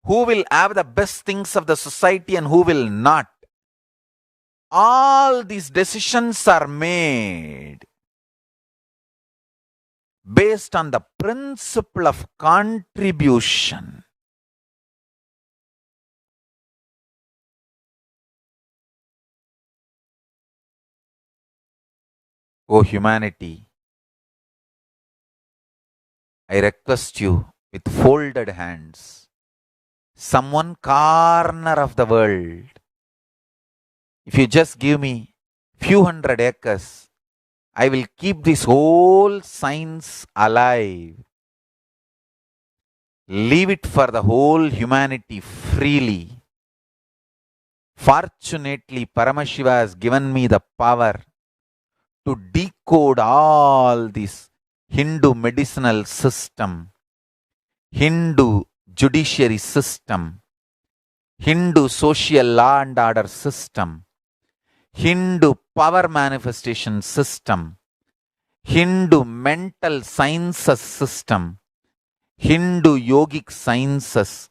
[SPEAKER 1] Who will have the best things of the society and who will not? All these decisions are made based on the principle of contribution. O humanity, I request you with folded hands, some one corner of the world, if you just give me few hundred acres, I will keep this whole science alive. Leave it for the whole humanity freely. Fortunately, Paramashiva has given me the power to decode all this Hindu medicinal system, Hindu judiciary system, Hindu social law and order system, Hindu power manifestation system, Hindu mental sciences system, Hindu yogic sciences,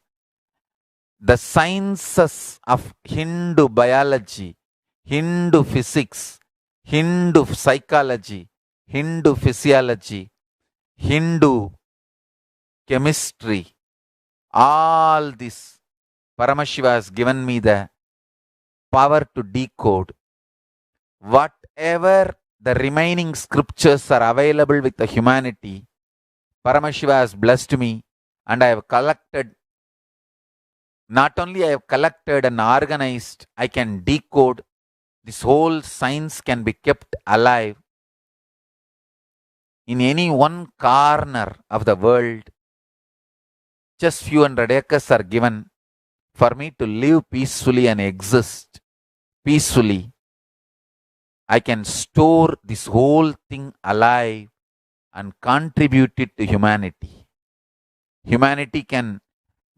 [SPEAKER 1] the sciences of Hindu biology, Hindu physics, Hindu psychology, Hindu physiology, Hindu chemistry, all this Paramashiva has given me the power to decode. Whatever the remaining scriptures are available with the humanity, Paramashiva has blessed me, and I have collected, not only I have collected and organized, I can decode. This whole science can be kept alive in any one corner of the world. Just few hundred acres are given for me to live peacefully and exist peacefully. I can store this whole thing alive and contribute it to humanity. Humanity can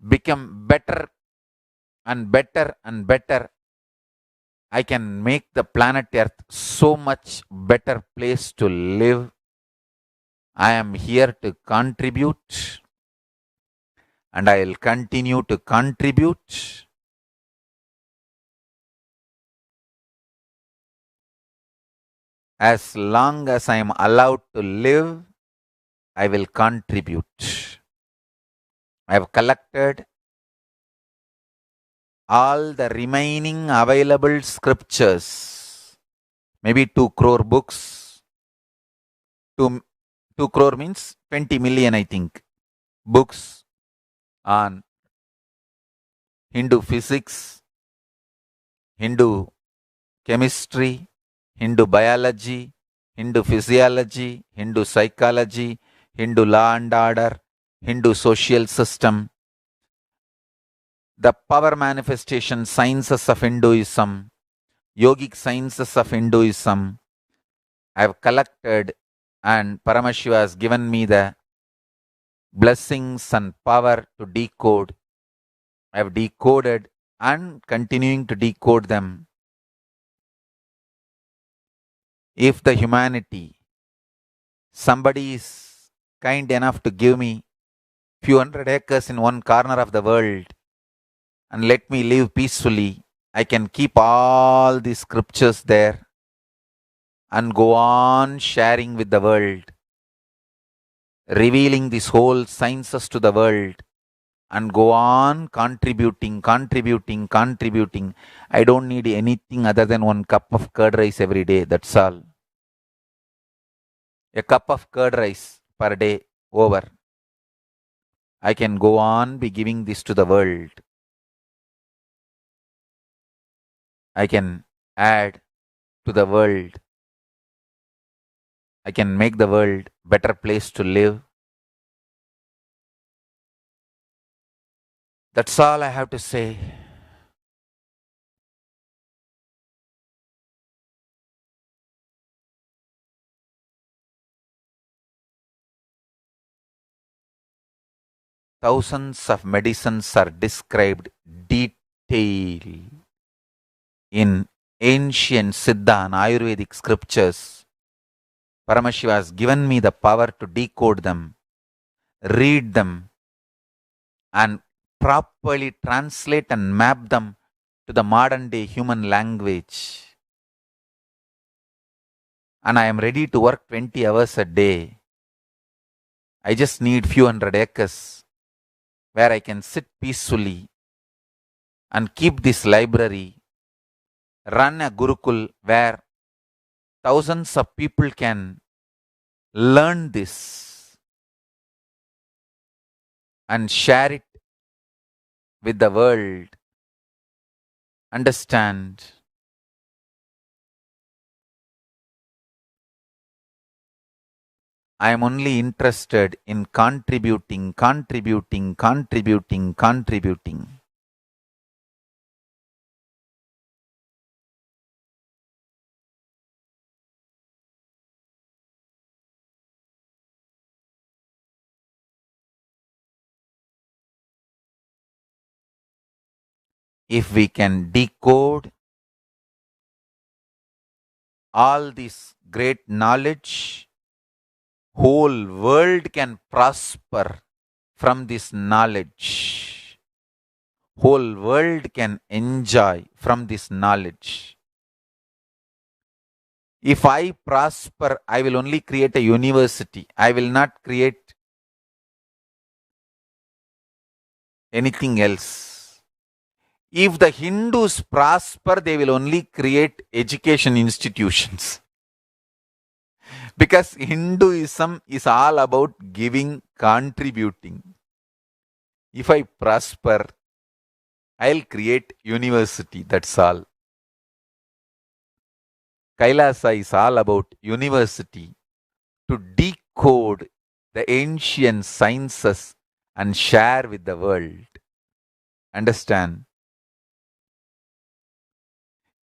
[SPEAKER 1] become better and better and better. I can make the planet Earth so much better place to live. I am here to contribute, and I will continue to contribute. As long as I am allowed to live, I will contribute. I have collected all the remaining available scriptures, maybe 2 crore books. 2 crore means 20 million, I think, books on Hindu physics, Hindu chemistry, Hindu biology, Hindu physiology, Hindu psychology, Hindu law and order, Hindu social system, the power manifestation sciences of Hinduism, yogic sciences of Hinduism. I have collected, and Paramashiva has given me the blessings and power to decode. I have decoded and continuing to decode them. If the humanity, somebody is kind enough to give me few hundred acres in one corner of the world and let me live peacefully, I can keep all the scriptures there and go on sharing with the world, revealing this whole sciences to the world, and go on contributing. I don't need anything other than one cup of curd rice every day. That's all. A cup of curd rice per day over. I can go on be giving this to the world. I can add to the world. I can make the world better place to live. That's all I have to say. Thousands of medicines are described detail in ancient Siddha and Ayurvedic scriptures. Paramashiva has given me the power to decode them, read them, and properly translate and map them to the modern day human language. And I am ready to work 20 hours a day. I just need few hundred acres where I can sit peacefully and keep this library, run a Gurukul where thousands of people can learn this and share it with the world. Understand? I am only interested in contributing. If we can decode all this great knowledge, whole world can prosper from this knowledge. Whole world can enjoy from this knowledge. If I prosper, I will only create a university. I will not create anything else. If the Hindus prosper, they will only create education institutions. Because Hinduism is all about giving, contributing. If I prosper, I'll create university, that's all. Kailasa is all about university to decode the ancient sciences and share with the world. Understand?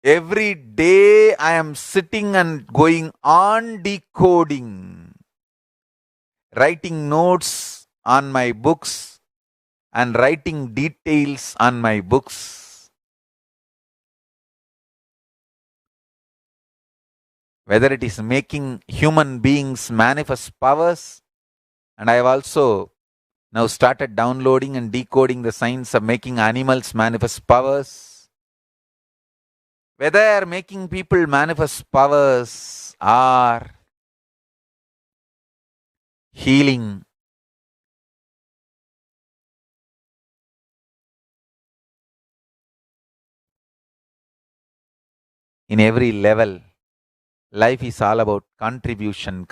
[SPEAKER 1] Every day I am sitting and going on decoding, writing notes on my books and writing details on my books. Whether it is making human beings manifest powers, and I have also now started downloading and decoding the science of making animals manifest powers. Whether making people manifest powers or healing, in every level, life is all about contribution.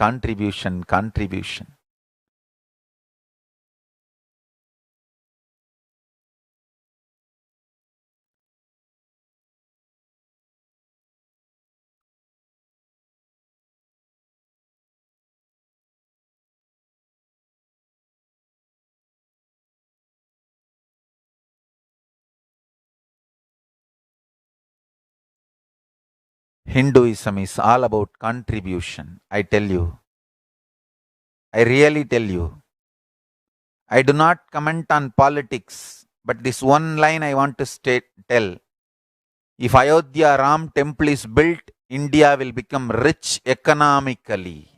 [SPEAKER 1] Hinduism is all about contribution. I tell you. I really tell you. I do not comment on politics, but this one line I want to tell. If Ayodhya Ram temple is built, India will become rich economically.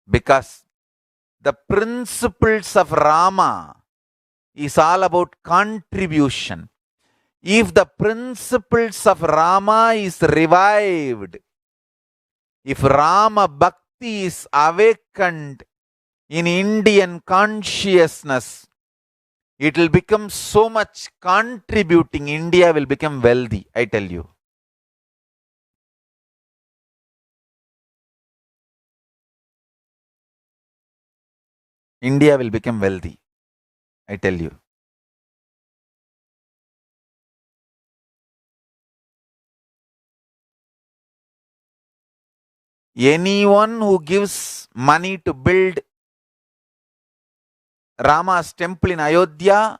[SPEAKER 1] Because the principles of Rama is all about contribution. If the principles of Rama is revived, if Rama Bhakti is awakened in Indian consciousness, it will become so much contributing. India will become wealthy, I tell you. India will become wealthy. I tell you. Anyone who gives money to build Rama's temple in Ayodhya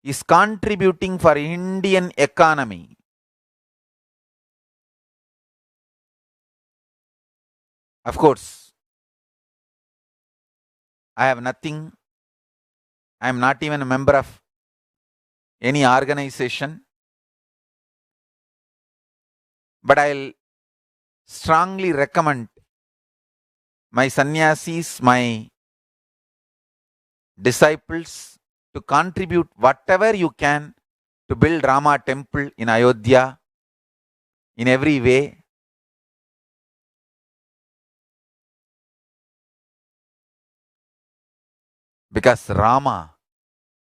[SPEAKER 1] is contributing for Indian economy. Of course, I have nothing. I am not even a member of any organization. But I'll strongly recommend my sannyasis, my disciples to contribute whatever you can to build Rama temple in Ayodhya in every way. Because Rama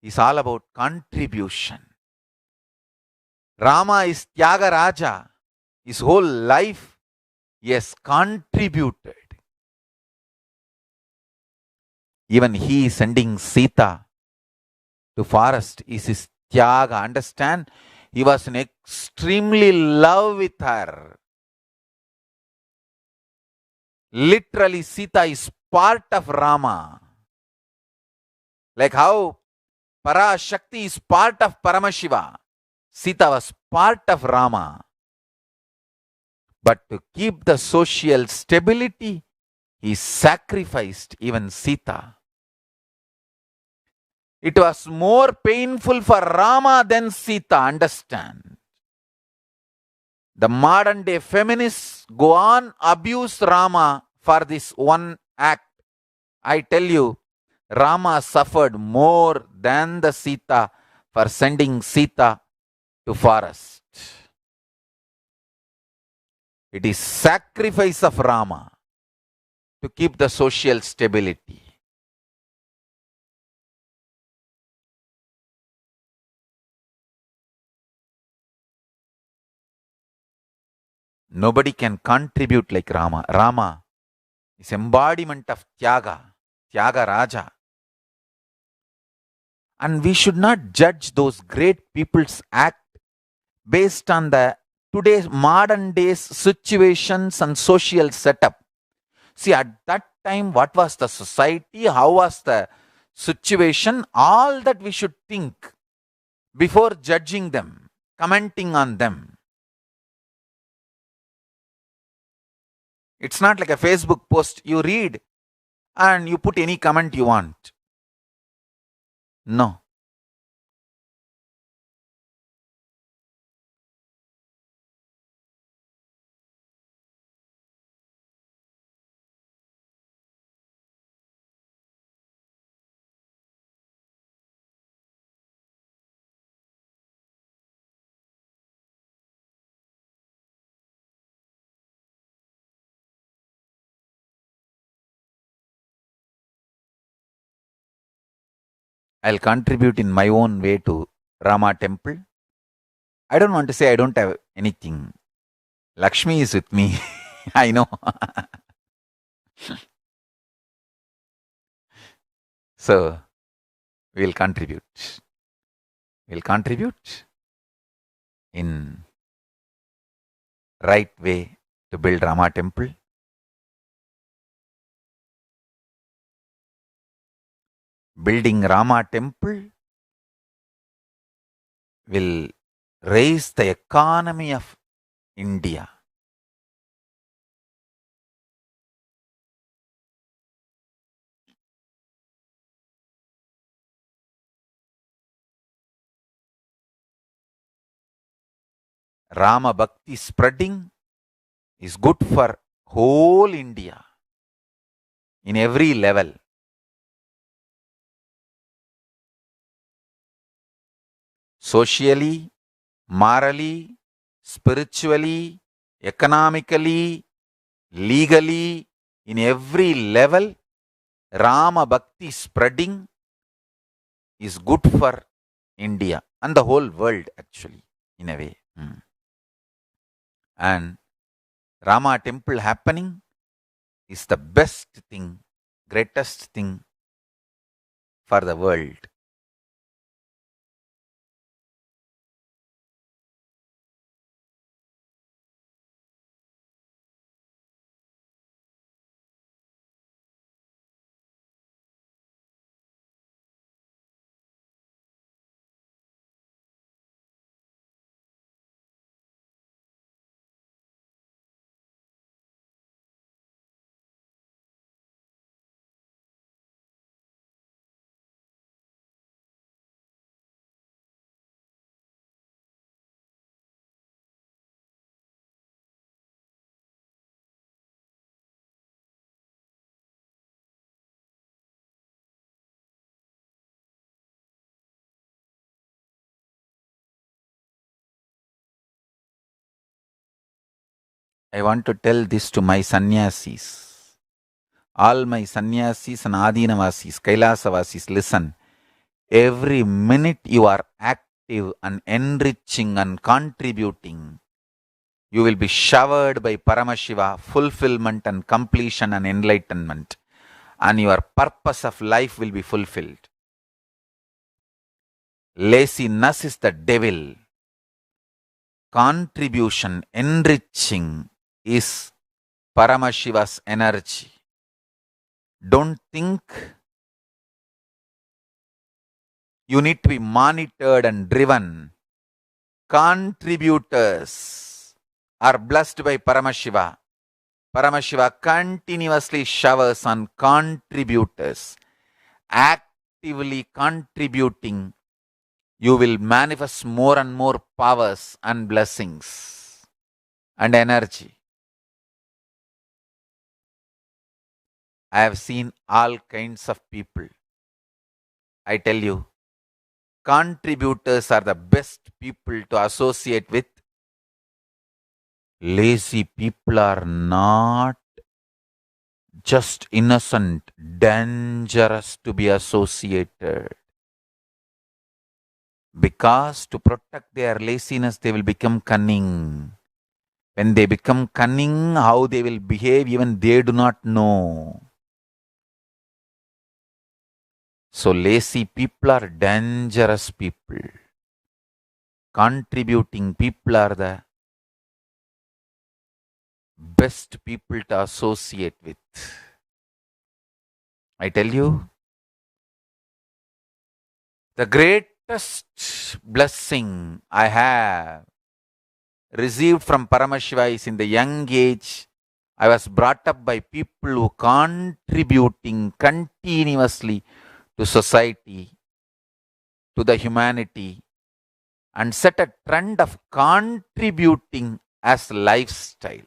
[SPEAKER 1] is all about contribution. Rama is Tyagaraja. His whole life he has contributed. Even he is sending Sita to forest is his Tyaga. Understand? He was in extremely love with her. Literally, Sita is part of Rama. Like how Parashakti is part of Paramashiva. Sita was part of Rama. But to keep the social stability, he sacrificed even Sita. It was more painful for Rama than Sita, understand. The modern day feminists go on abuse Rama for this one act. I tell you, Rama suffered more than the Sita for sending Sita to forest. It is sacrifice of Rama to keep the social stability. Nobody can contribute like Rama. Rama is embodiment of Tyaga, Tyaga Raja. And we should not judge those great people's act based on the today's modern days situations and social setup. See, at that time, what was the society? How was the situation? All that we should think before judging them, commenting on them. It's not like a Facebook post you read and you put any comment you want. No. I'll contribute in my own way to Rama temple. I don't want to say I don't have anything. Lakshmi is with me. I know. So, we'll contribute. We'll contribute in right way to build Rama temple. Building Rama temple will raise the economy of India. Rama Bhakti spreading is good for whole India in every level. Socially, morally, spiritually, economically, legally, in every level, Rama Bhakti spreading is good for India and the whole world actually, in a way. And Rama temple happening is the best thing, greatest thing for the world. I want to tell this to my sannyasis. All my sannyasis and adinavasis, kailasavasis, listen. Every minute you are active and enriching and contributing, you will be showered by Paramashiva, fulfillment and completion and enlightenment, and your purpose of life will be fulfilled. Laziness is the devil. Contribution, enriching is Paramashiva's energy. Don't think you need to be monitored and driven. Contributors are blessed by Paramashiva. Paramashiva continuously showers on contributors. Actively contributing, you will manifest more and more powers and blessings and energy. I have seen all kinds of people. I tell you, contributors are the best people to associate with. Lazy people are not just innocent, dangerous to be associated. Because to protect their laziness, they will become cunning. When they become cunning, how they will behave, even they do not know. So lazy people are dangerous people. Contributing people are the best people to associate with. I tell you, the greatest blessing I have received from Paramashiva is in the young age. I was brought up by people who contributing continuously to society, to the humanity, and set a trend of contributing as lifestyle.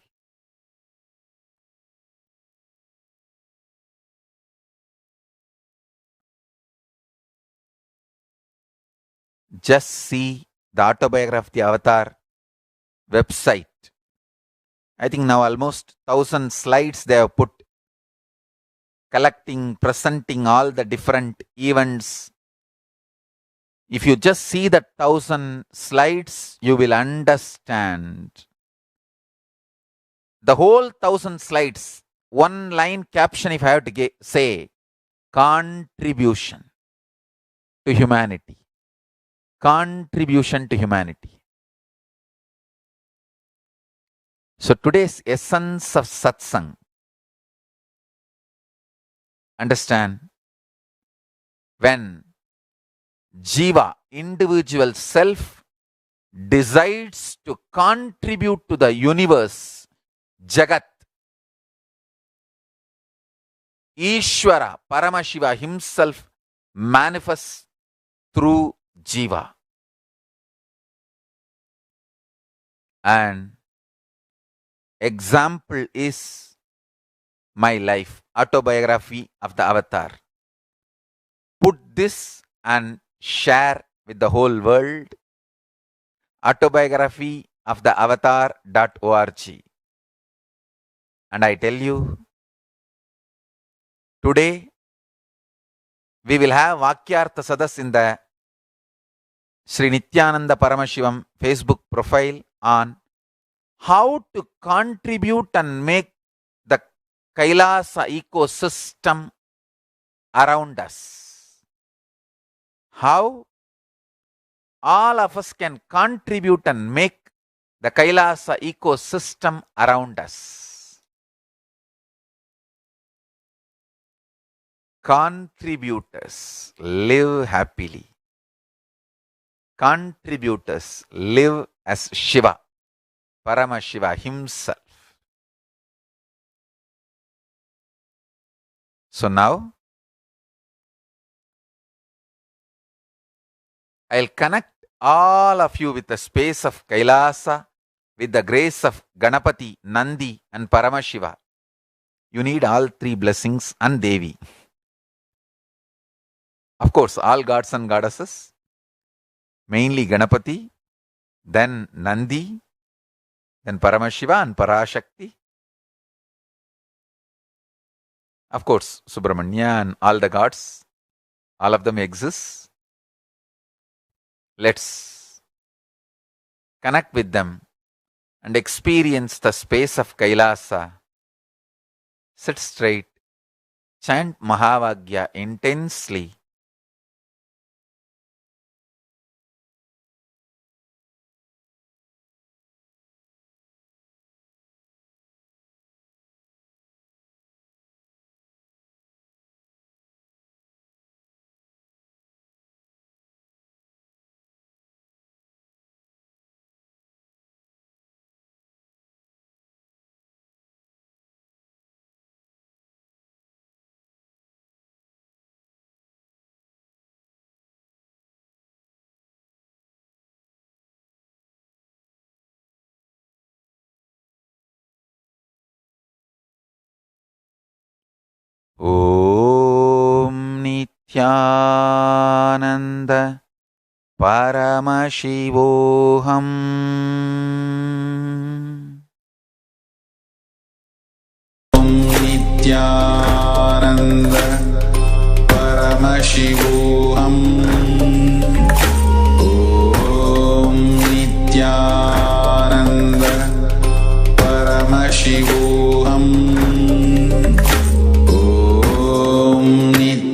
[SPEAKER 1] Just see the autobiography of the Avatar website. I think now almost 1,000 slides they have put, collecting, presenting all the different events. If you just see the 1,000 slides, you will understand. The whole 1,000 slides, one line caption if I have to say, contribution to humanity. Contribution to humanity. So today's essence of satsang, understand, when Jiva, individual self, decides to contribute to the universe, Jagat, Ishvara, Paramashiva himself manifests through Jiva. And example is my life, autobiography of the Avatar. Put this and share with the whole world. Autobiography of the avatar.org. And I tell you, today we will have Vakyartha Sadas in the Sri Nityananda Paramashivam Facebook profile on how to contribute and make the Kailasa ecosystem around us. how all of us can contribute and make the Kailasa ecosystem around us. Contributors live happily. Contributors live as Shiva, Paramashiva himself. So now, I'll connect all of you with the space of Kailasa, with the grace of Ganapati, Nandi and Paramashiva. You need all three blessings and Devi. Of course, all gods and goddesses, mainly Ganapati, then Nandi, then Paramashiva and Parashakti. Of course, Subramanya and all the gods, all of them exist. Let's connect with them and experience the space of Kailasa. Sit straight, chant Mahavagya intensely. Om Nityananda Paramashivoham. Om Nityananda Paramashivoham. Om Nityananda Paramashivoham.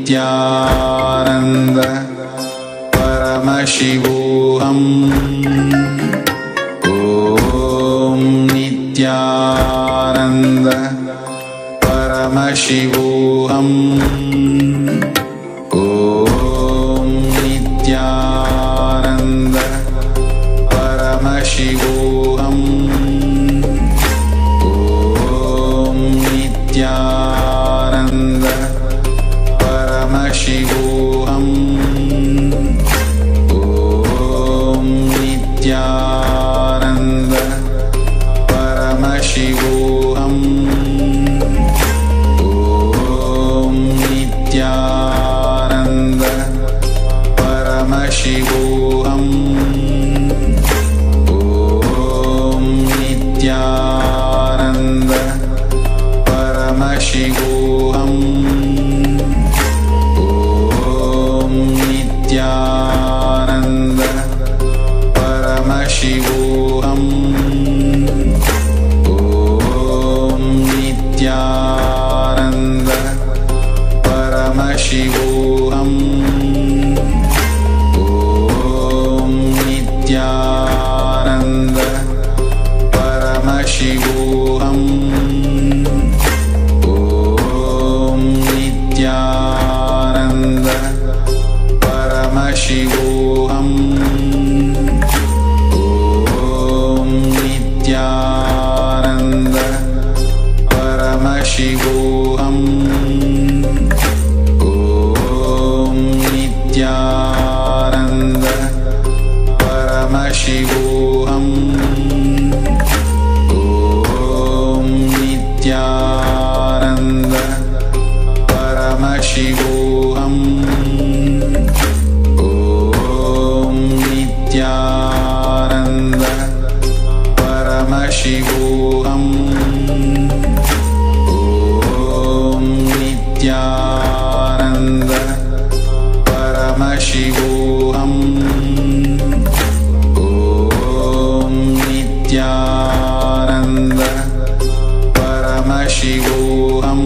[SPEAKER 1] Nityananda Paramashivoham. Om Nityananda Paramashivoham. Om Nityananda Paramashivoham. Om Nityananda Paramashivoham. Om Nityananda Paramashivoham. Om Nityananda Paramashivoham. Om Nityananda Paramashivoham. Nityananda Paramashivoham. Om Nityananda Paramashivoham. Om Nityananda Paramashivoham. Om Nityananda Paramashivoham. Om Nityananda Paramashivoham. Om Nityananda Paramashivoham. Om Nityananda Paramashivoham. Om Nityananda Paramashivoham. Om Nityananda Paramashivoham. Om Nityananda Paramashivoham.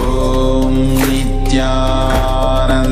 [SPEAKER 1] Om Nityananda